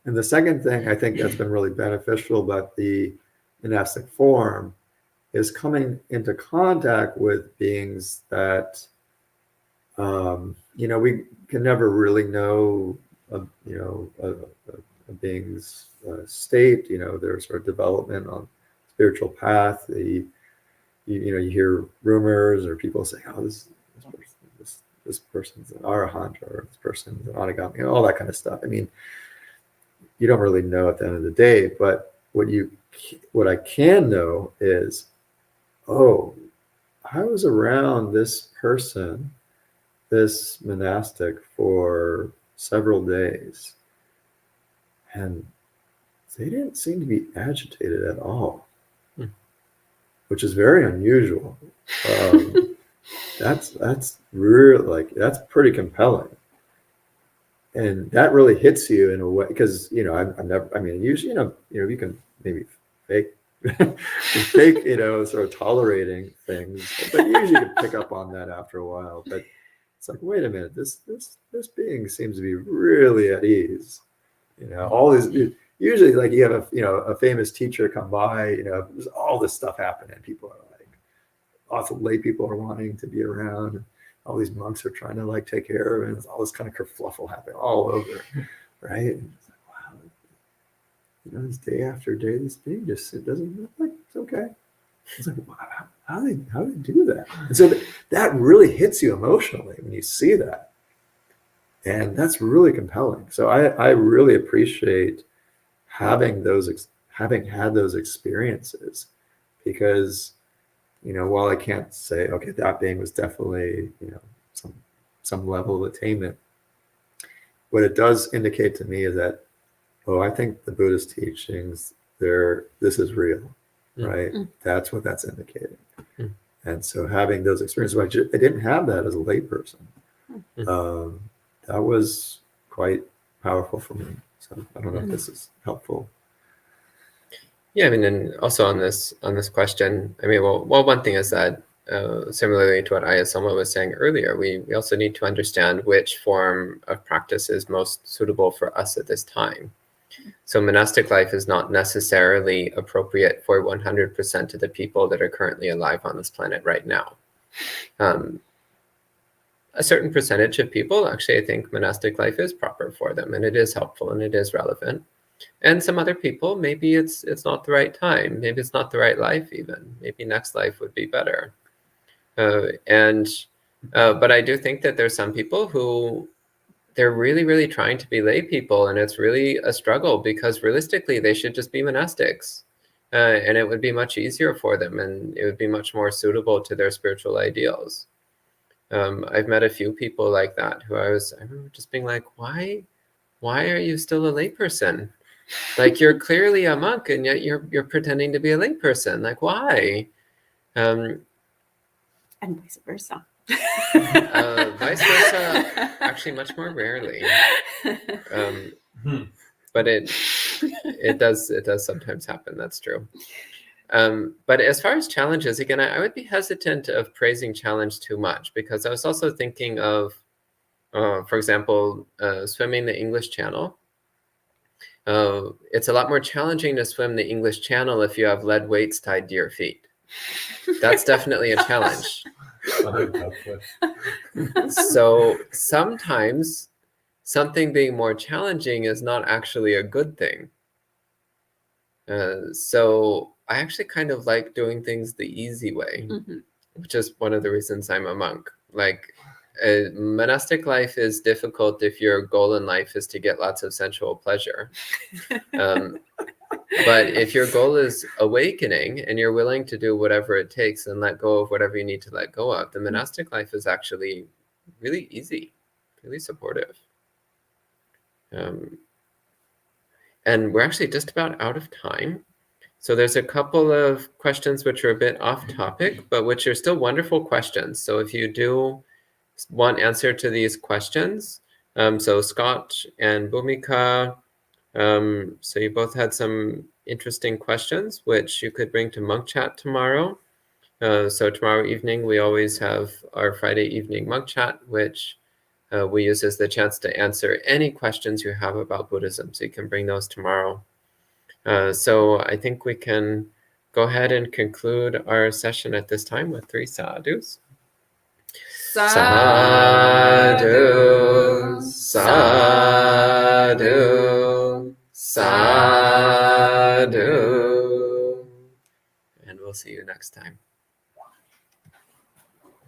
And the second thing I think that's been really beneficial about the monastic form is coming into contact with beings that, we can never really know, a being's state, their sort of development on spiritual path. You hear rumors or people saying, oh, this person's an arahant, or this person's an anagami, all that kind of stuff. I mean, you don't really know at the end of the day, but what I can know is, oh, I was around this person, this monastic, for several days, and they didn't seem to be agitated at all, which is very unusual. That's really, that's pretty compelling. And that really hits you in a way, because, usually, you can maybe fake, sort of tolerating things, but usually you can pick up on that after a while. But it's like, wait a minute, this being seems to be really at ease. All these, usually, like, you have a famous teacher come by, there's all this stuff happening. People are like, lots of lay people are wanting to be around. All these monks are trying to take care of it. And there's all this kind of kerfluffle happening all over, right? And it's like, wow, this day after day, this thing it doesn't look like it's okay. It's like, wow, how do they do that? And so that really hits you emotionally when you see that, and that's really compelling. So I really appreciate having had those experiences, because, while I can't say, okay, that being was definitely, some level of attainment, what it does indicate to me is that, oh, I think the Buddhist teachings, this is real, right? That's what that's indicating. And so having those experiences, I didn't have that as a layperson. That was quite powerful for me. So I don't know if this is helpful. Yeah, I mean, and also on this question, I mean, well, one thing is that similarly to what Ayasoma was saying earlier, we also need to understand which form of practice is most suitable for us at this time. So monastic life is not necessarily appropriate for 100% of the people that are currently alive on this planet right now. A certain percentage of people, actually, I think monastic life is proper for them, and it is helpful and it is relevant. And some other people, maybe it's not the right time. Maybe it's not the right life even. Maybe next life would be better. But I do think that there's some people who they're really, really trying to be lay people, and it's really a struggle because realistically they should just be monastics. And it would be much easier for them, and it would be much more suitable to their spiritual ideals. I've met a few people like that who I remember just being like, why are you still a layperson? Like, you're clearly a monk and yet you're pretending to be a layperson. Like, why? And vice versa. Vice versa, actually much more rarely. But it does sometimes happen. That's true. But as far as challenges, again, I would be hesitant of praising challenge too much, because I was also thinking of, for example, swimming the English Channel. It's a lot more challenging to swim the English Channel if you have lead weights tied to your feet. That's definitely a challenge. So sometimes something being more challenging is not actually a good thing. So I actually kind of like doing things the easy way, which is one of the reasons I'm a monk. Like, monastic life is difficult if your goal in life is to get lots of sensual pleasure. But if your goal is awakening and you're willing to do whatever it takes and let go of whatever you need to let go of, the monastic life is actually really easy, really supportive. And we're actually just about out of time. So there's a couple of questions which are a bit off topic, but which are still wonderful questions. So if you do want answer to these questions, so Scott and Bhumika, so you both had some interesting questions, which you could bring to Monk Chat tomorrow. So tomorrow evening, we always have our Friday evening Monk Chat, which we use as the chance to answer any questions you have about Buddhism. So you can bring those tomorrow. So I think we can go ahead and conclude our session at this time with 3 sadhus. Sadhu, sadhu, sadhu. And we'll see you next time.